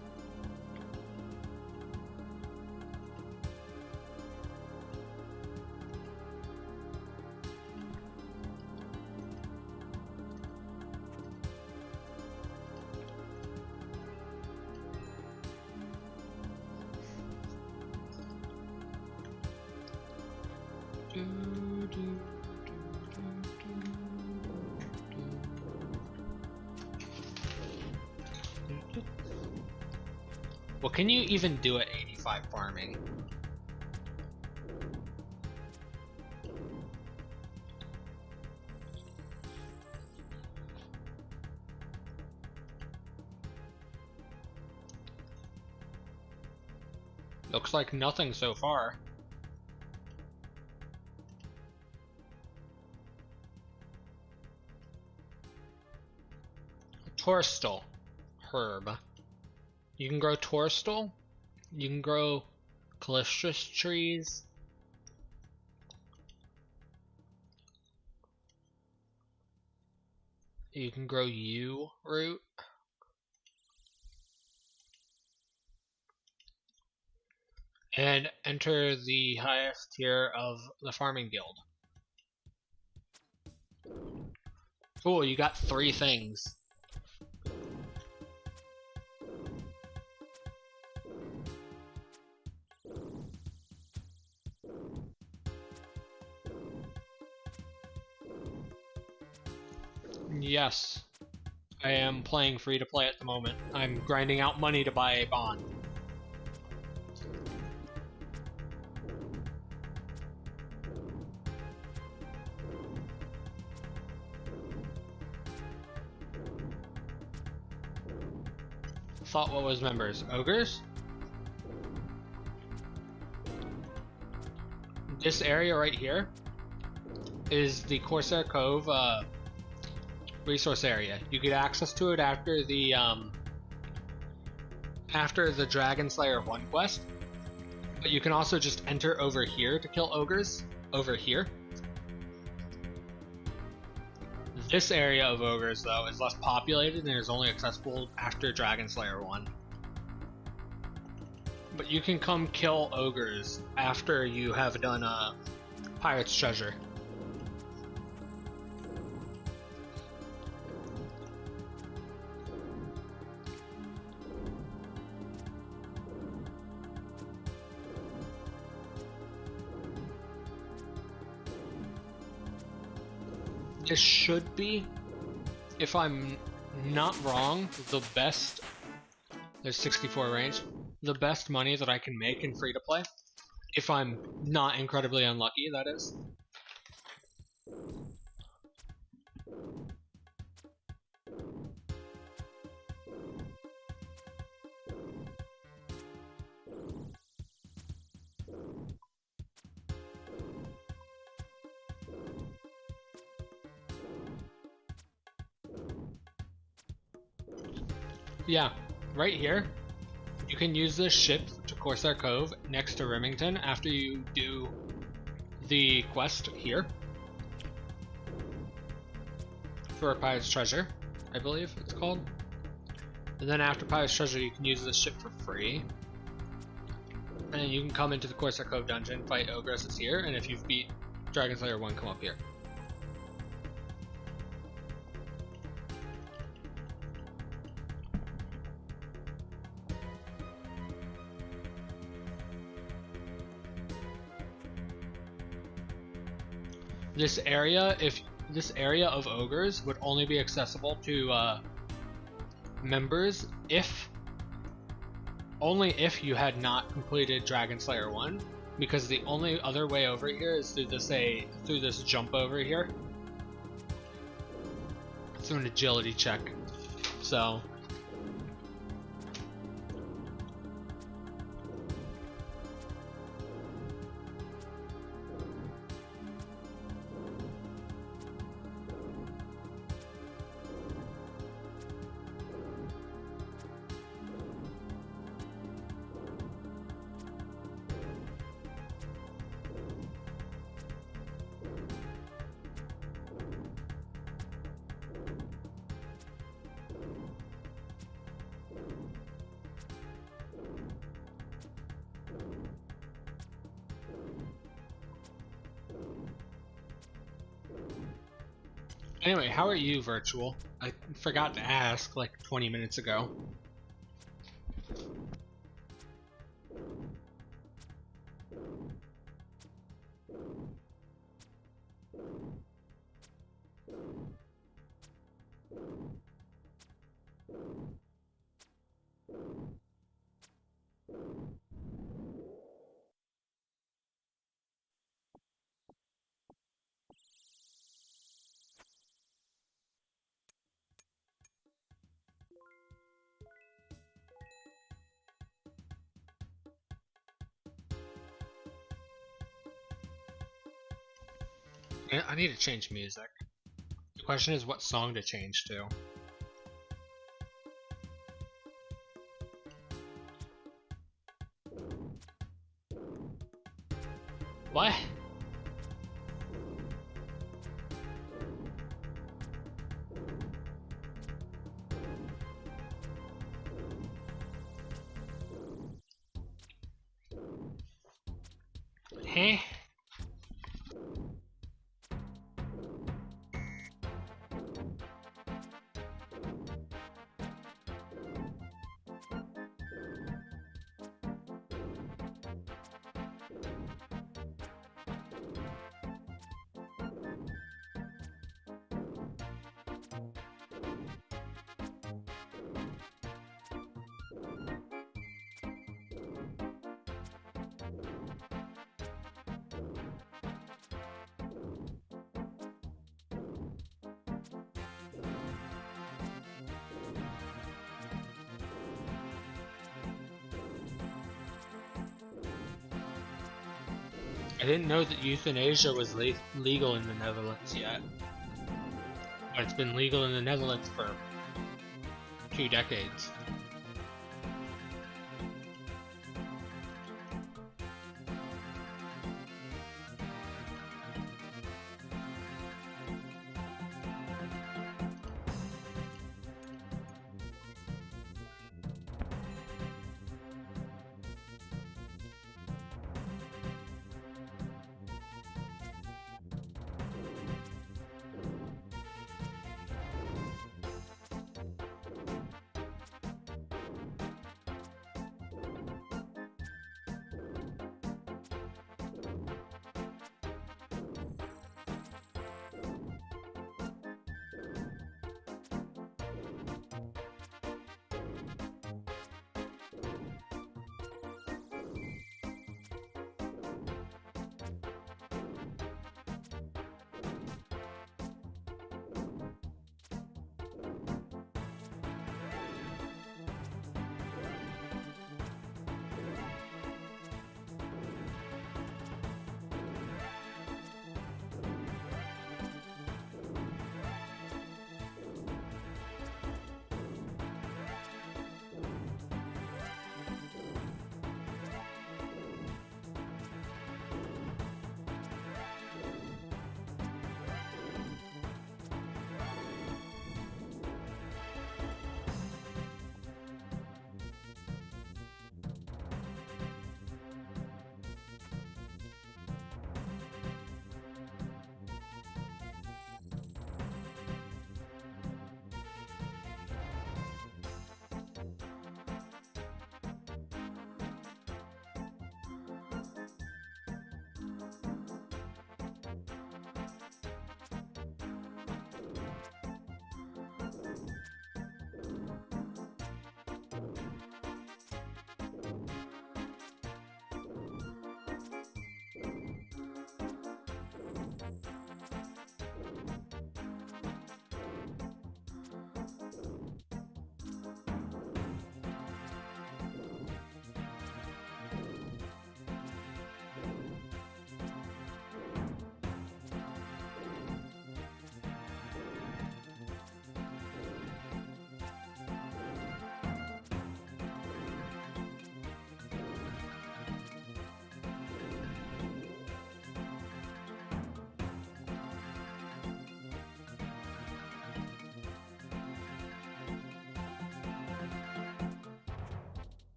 What can you even do at 85 farming? Looks like nothing so far. Torstal herb. You can grow torstal. You can grow calistris trees. You can grow yew root. And enter the highest tier of the farming guild. Cool, you got 3 things. Yes, I am playing free to play at the moment. I'm grinding out money to buy a bond. Thought what was members? Ogres? This area right here is the Corsair Cove resource area. You get access to it after the Dragon Slayer 1 quest, but you can also just enter over here to kill ogres, over here. This area of ogres, though, is less populated and is only accessible after Dragon Slayer 1. But you can come kill ogres after you have done Pirate's Treasure. This should be, if I'm not wrong, the best. There's 64 range. The best money that I can make in free to play. If I'm not incredibly unlucky, that is. Yeah, right here. You can use this ship to Corsair Cove next to Remington after you do the quest here for a Pirate's Treasure, I believe it's called. And then after Pirate's Treasure, you can use this ship for free. And then you can come into the Corsair Cove dungeon, fight ogresses here, and if you've beat Dragon Slayer 1, come up here. This area of ogres would only be accessible to members only if you had not completed Dragon Slayer 1, because the only other way over here is through this jump over here. Through an agility check. So Anyway, how are you, Virtual? I forgot to ask like 20 minutes ago. I need to change music. The question is what song to change to. What? Huh? I didn't know that euthanasia was legal in the Netherlands yet. But it's been legal in the Netherlands for 2 decades.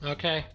Okay.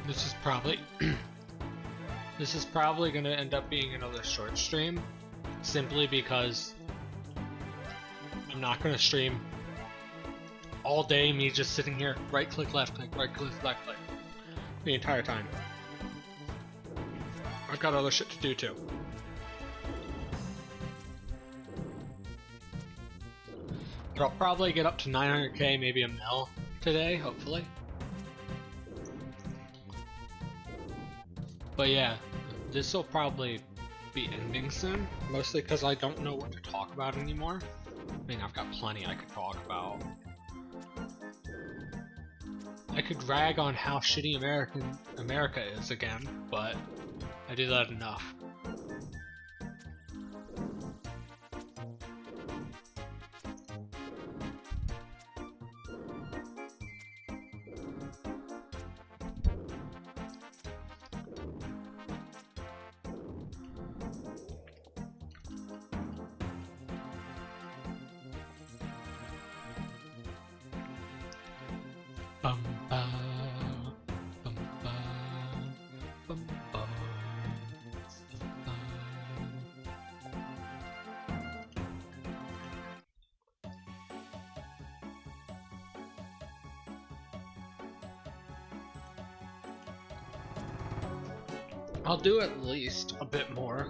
This is probably this is probably gonna end up being another short stream, simply because I'm not gonna stream all day me just sitting here right click left click the entire time. I've got other shit to do too. But I'll probably get up to 900k, maybe a mil today, hopefully. But yeah, this will probably be ending soon, mostly because I don't know what to talk about anymore. I mean, I've got plenty I could talk about. I could rag on how shitty America is again, but I do that enough. I'll do at least a bit more.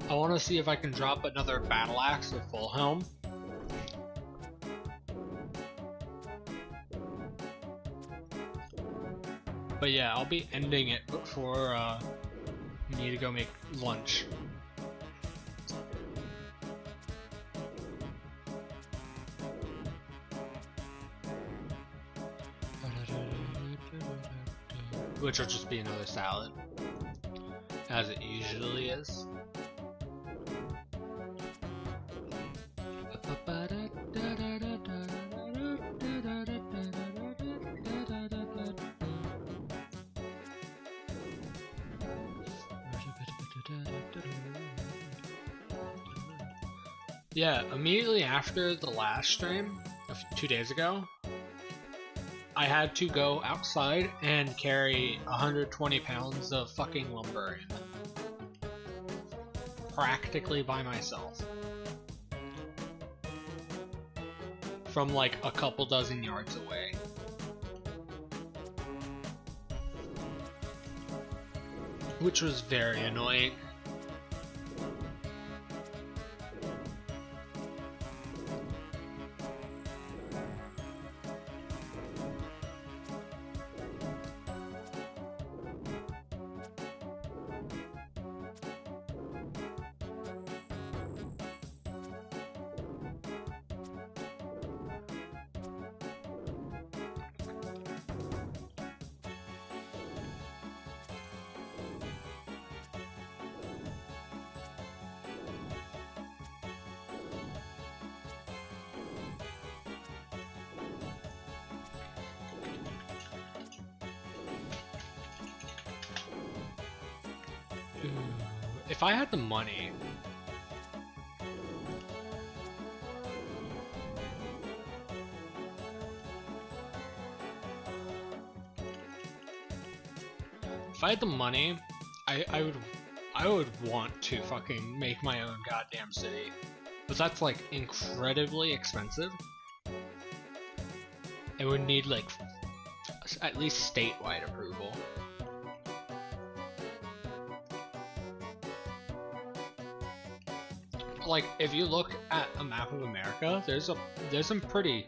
I want to see if I can drop another battle axe or full helm. But yeah, I'll be ending it before me to go make lunch. Which will just be another salad, as it usually is. Yeah, immediately after the last stream, 2 days ago, I had to go outside and carry 120 pounds of fucking lumber in. Practically by myself. From like a couple dozen yards away. Which was very annoying. If I had the money, I would want to fucking make my own goddamn city. But that's like incredibly expensive. It would need like at least statewide approval. Like if you look at a map of America, there's some pretty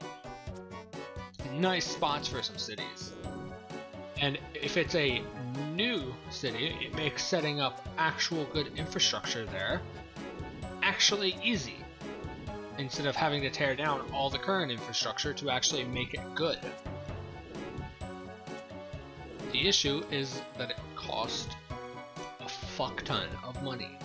nice spots for some cities. And if it's a new city, it makes setting up actual good infrastructure there actually easy, instead of having to tear down all the current infrastructure to actually make it good. The issue is that it costs a fuck ton of money.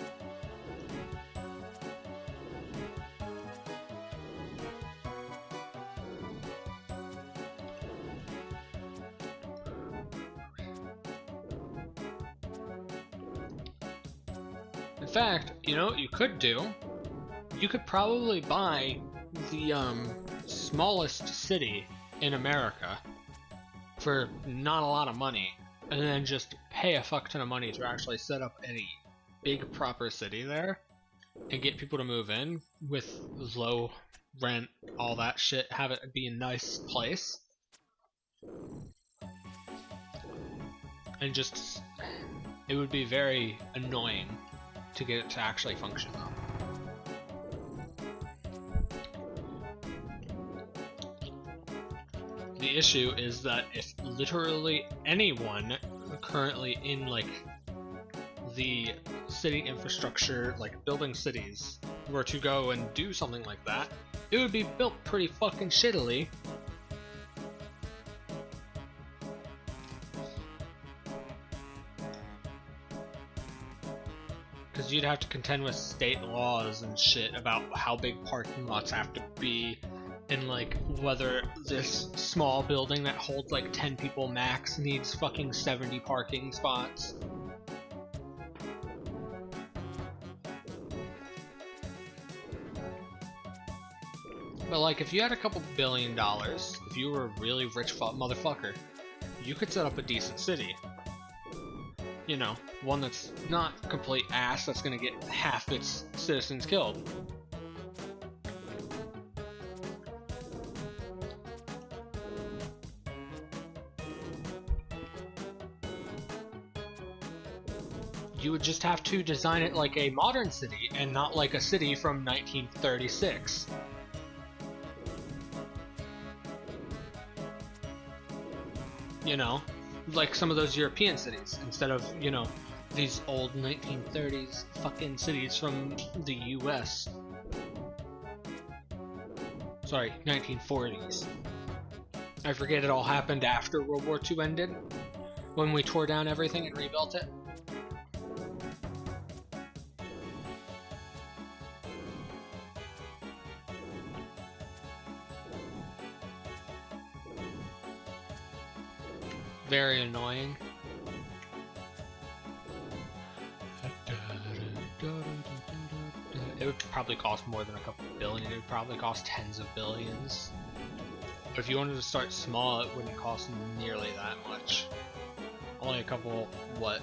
In fact, you know what you could do? You could probably buy the smallest city in America for not a lot of money, and then just pay a fuck ton of money to actually set up a big proper city there and get people to move in with low rent, all that shit, have it be a nice place, and just it would be very annoying to get it to actually function though. The issue is that if literally anyone currently in like the city infrastructure, like building cities, were to go and do something like that, it would be built pretty fucking shittily. Because you'd have to contend with state laws and shit about how big parking lots have to be, and like whether this small building that holds like 10 people max needs fucking 70 parking spots. But like if you had a couple $1 billion, if you were a really rich motherfucker, you could set up a decent city. You know, one that's not complete ass that's gonna get half its citizens killed. You would just have to design it like a modern city and not like a city from 1936. You know, like some of those European cities, instead of, you know, these old 1930s fucking cities from the US. Sorry, 1940s. I forget it all happened after World War II ended, when we tore down everything and rebuilt it. Very annoying. It would probably cost more than a couple billion. It would probably cost tens of billions. But if you wanted to start small, it wouldn't cost nearly that much. Only a couple, what,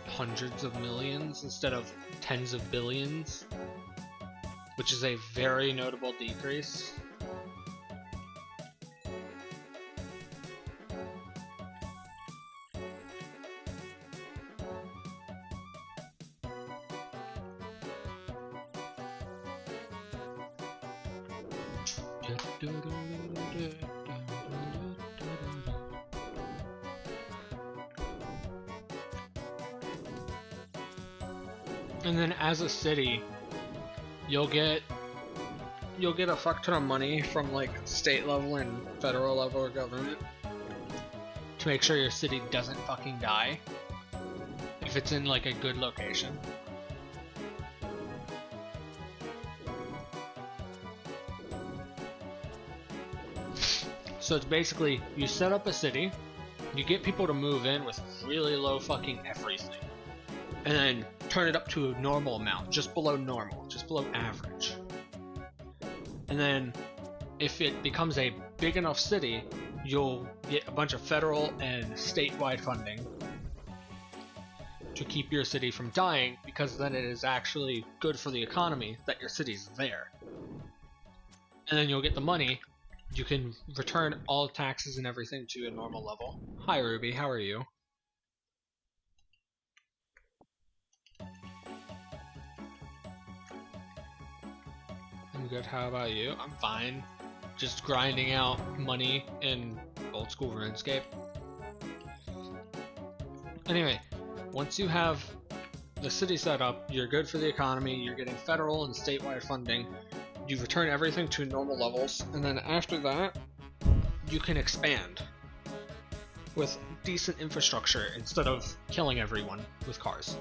hundreds of millions instead of tens of billions, which is a very notable decrease. And then as a city, you'll get a fuck ton of money from like state level and federal level of government to make sure your city doesn't fucking die if it's in like a good location. So it's basically, you set up a city, you get people to move in with really low fucking everything. and then turn it up to a normal amount, just below normal, just below average. And then if it becomes a big enough city, you'll get a bunch of federal and statewide funding to keep your city from dying, because then it is actually good for the economy that your city's there. And then you'll get the money. You can return all taxes and everything to a normal level. Hi Ruby, how are you? I'm good, how about you? I'm fine. Just grinding out money in old school RuneScape. Anyway, once you have the city set up, you're good for the economy, you're getting federal and statewide funding, you return everything to normal levels, and then after that, you can expand with decent infrastructure instead of killing everyone with cars.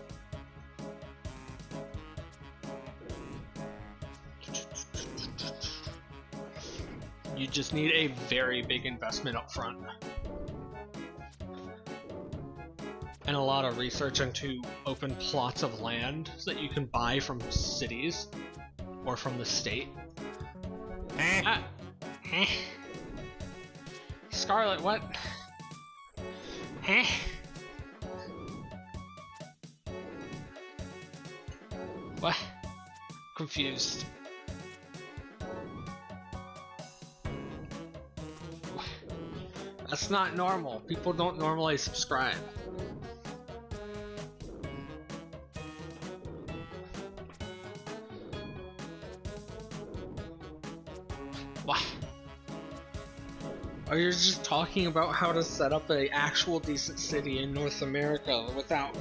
You just need a very big investment up front. And a lot of research into open plots of land that you can buy from cities or from the state. Scarlet, what? What? Confused. That's not normal. People don't normally subscribe. What? Are you just talking about how to set up an actual decent city in North America without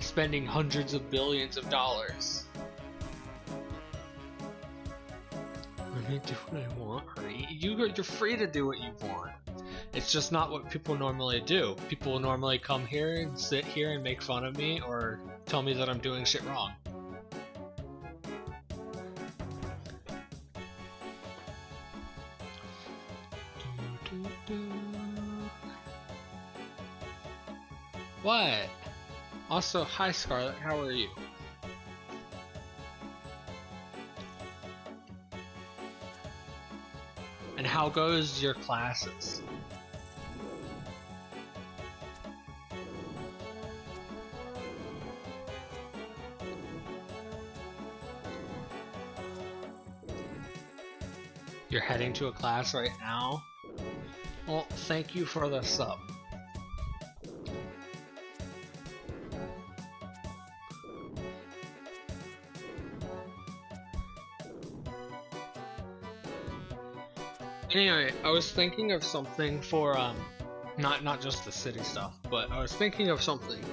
spending hundreds of billions of dollars? Let me do what I want, hurry. You're free to do what you want. It's just not what people normally do. People normally come here and sit here and make fun of me or tell me that I'm doing shit wrong. What? Also, hi Scarlet, how are you? And how goes your classes? You're heading to a class right now? Well, thank you for the sub. Anyway, I was thinking of something for not just the city stuff, but I was thinking of something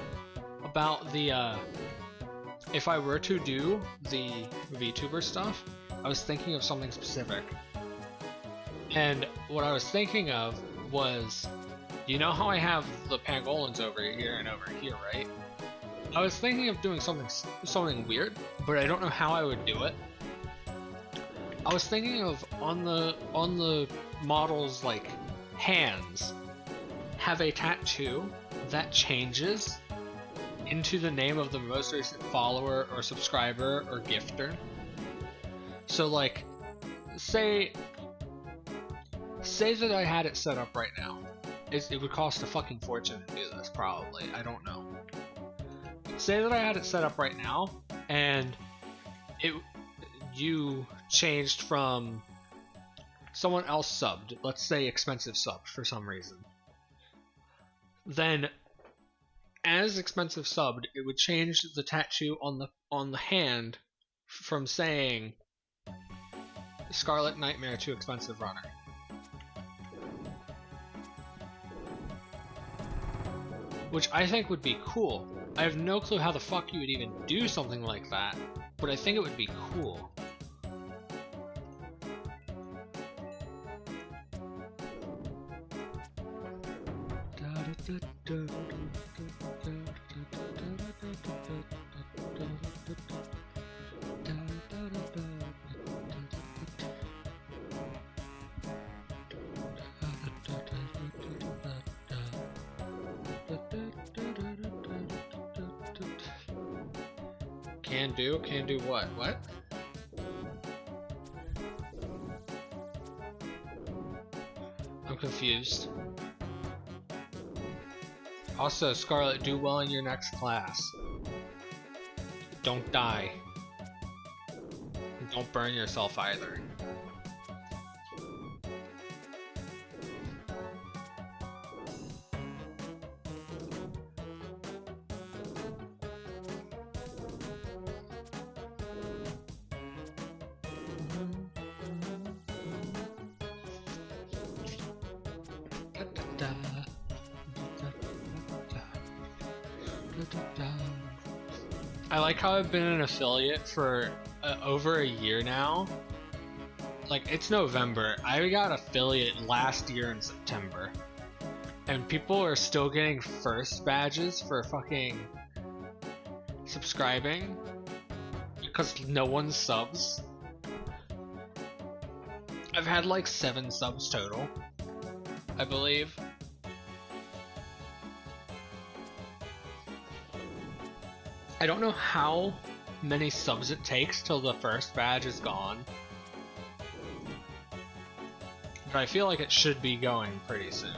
about the if I were to do the VTuber stuff, I was thinking of something specific. And what I was thinking of was, you know how I have the pangolins over here and over here, right? I was thinking of doing something weird, but I don't know how I would do it. I was thinking of on the model's like hands, have a tattoo that changes into the name of the most recent follower or subscriber or gifter. So like, say that I had it set up right now. It would cost a fucking fortune to do this, probably. I don't know. Say that I had it set up right now, and you changed from someone else subbed, let's say expensive subbed for some reason. Then, as expensive subbed, it would change the tattoo on the hand from saying Scarlet Nightmare to Expensive Runner. Which I think would be cool. I have no clue how the fuck you would even do something like that, but I think it would be cool. Can do? Can do what? What? I'm confused. Also, Scarlet, do well in your next class. Don't die. Don't burn yourself either. I like how I've been an affiliate for over a year now. Like, it's November. I got affiliate last year in September. And people are still getting first badges for fucking subscribing because no one subs. I've had like 7 subs total, I believe. I don't know how many subs it takes till the first badge is gone, but I feel like it should be going pretty soon.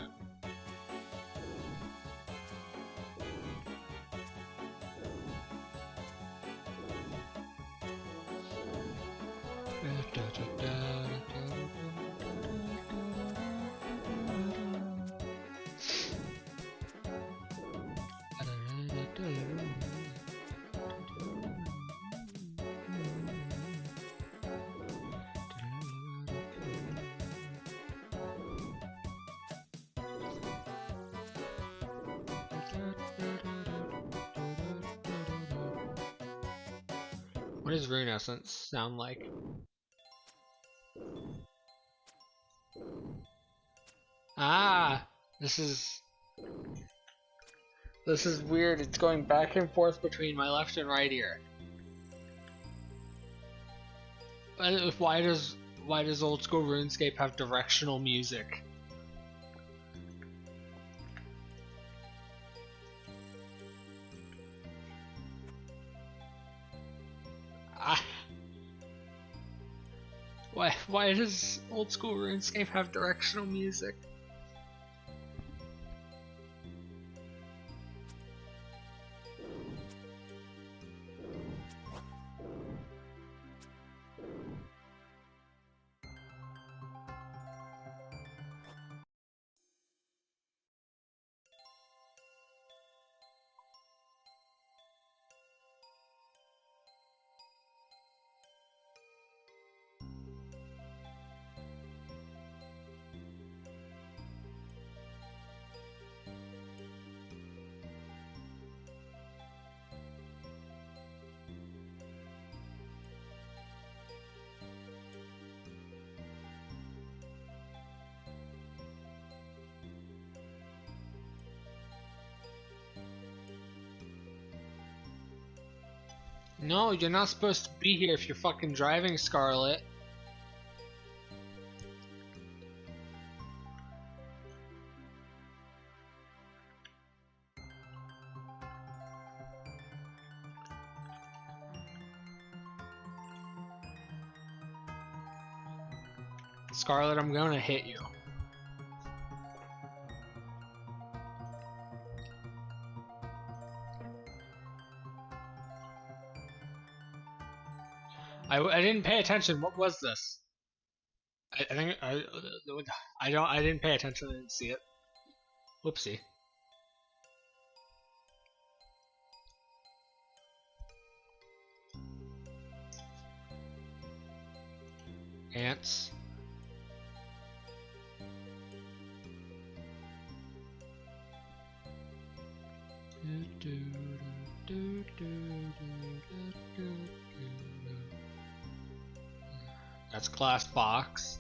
What does Rune Essence sound like? Ah! This is weird. It's going back and forth between my left and right ear. But why does old school RuneScape have directional music? Why does old school RuneScape have directional music? No, you're not supposed to be here if you're fucking driving, Scarlet. Scarlet, I'm gonna hit you. I didn't pay attention. What was this? I think I didn't pay attention. I didn't see it. Whoopsie. Ants. That's class box.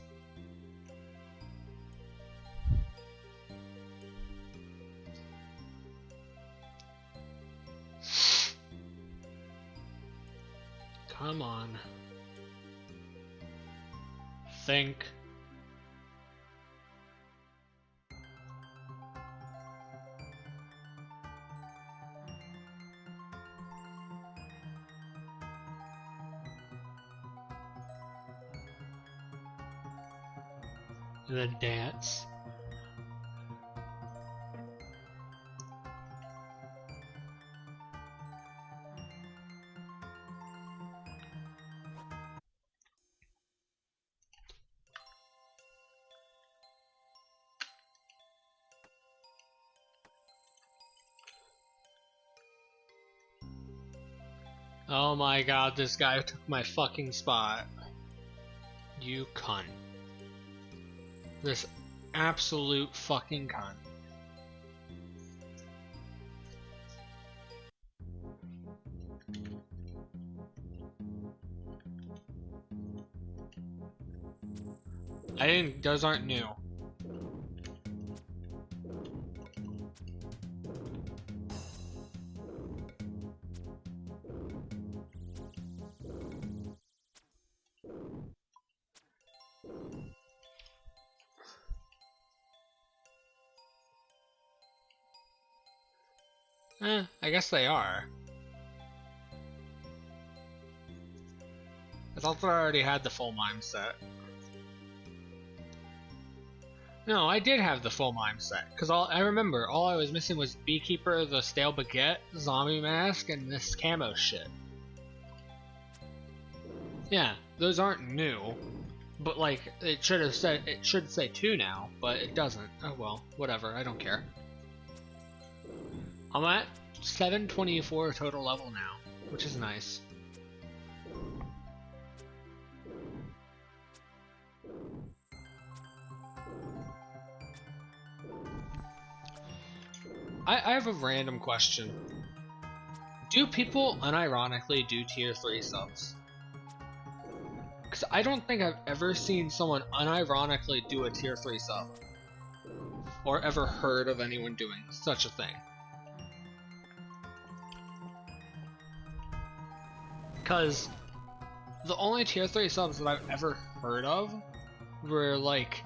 Come on. Think. And then dance. Oh my god, this guy took my fucking spot. You cunt. This absolute fucking cunt. Those aren't new. I guess they are. I thought that I already had the full mime set. No, I did have the full mime set, because I remember all I was missing was Beekeeper, the Stale Baguette, Zombie Mask, and this camo shit. Yeah, those aren't new, but like, it should say 2 now, but it doesn't. Oh well, whatever, I don't care. I'm at 724 total level now, which is nice. I have a random question. Do people unironically do tier 3 subs? Because I don't think I've ever seen someone unironically do a tier 3 sub. Or ever heard of anyone doing such a thing. Because the only tier 3 subs that I've ever heard of were like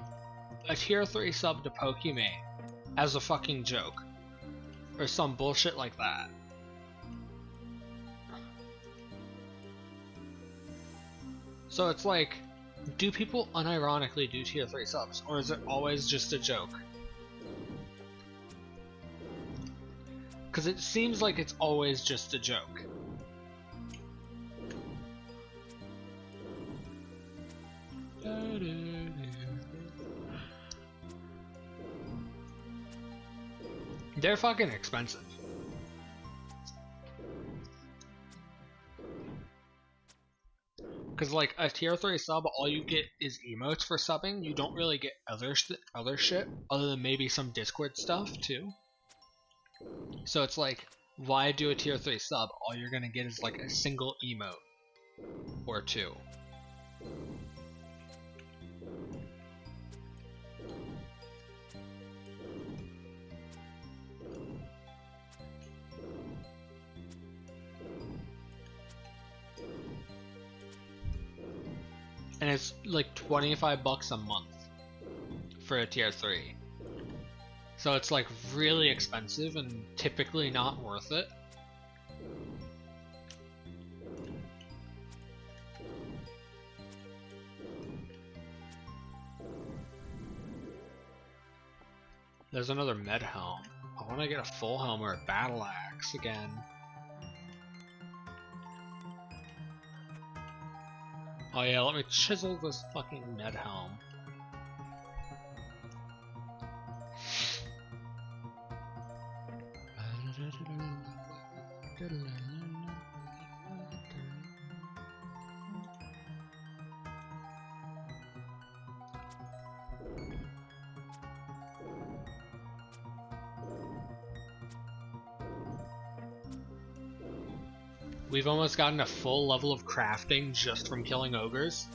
a tier 3 sub to Pokimane as a fucking joke. Or some bullshit like that. So it's like, do people unironically do tier 3 subs? Or is it always just a joke? Because it seems like it's always just a joke. They're fucking expensive. Because like a tier 3 sub, all you get is emotes for subbing. You don't really get other shit other than maybe some Discord stuff too. So it's like, why do a tier 3 sub? All you're gonna get is like a single emote or 2. And it's like 25 bucks a month for a tier 3. So it's like really expensive and typically not worth it. There's another med helm. I want to get a full helm or a battle axe again. Oh yeah, let me chisel this fucking med helm. We've almost gotten a full level of crafting just from killing ogres.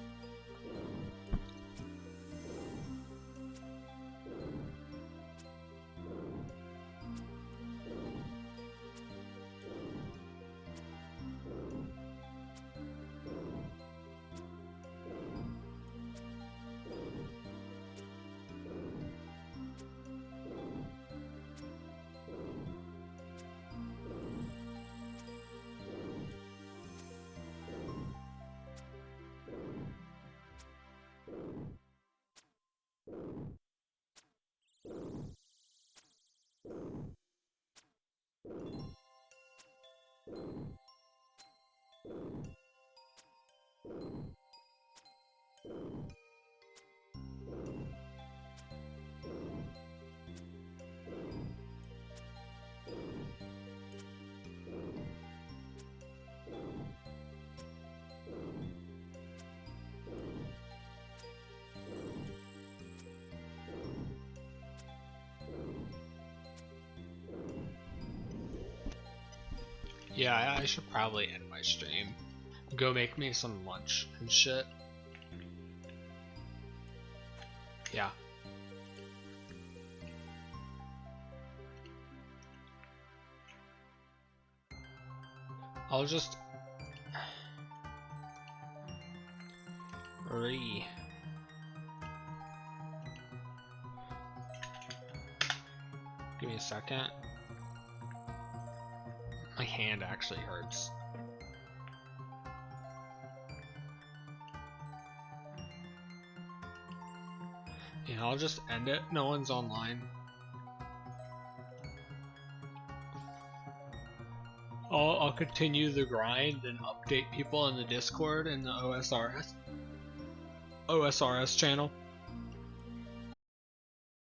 Yeah, I should probably end my stream. Go make me some lunch and shit. Yeah. I'll just give me a second. My hand actually hurts. Yeah, I'll just end it. No one's online. I'll continue the grind and update people in the Discord and the OSRS channel.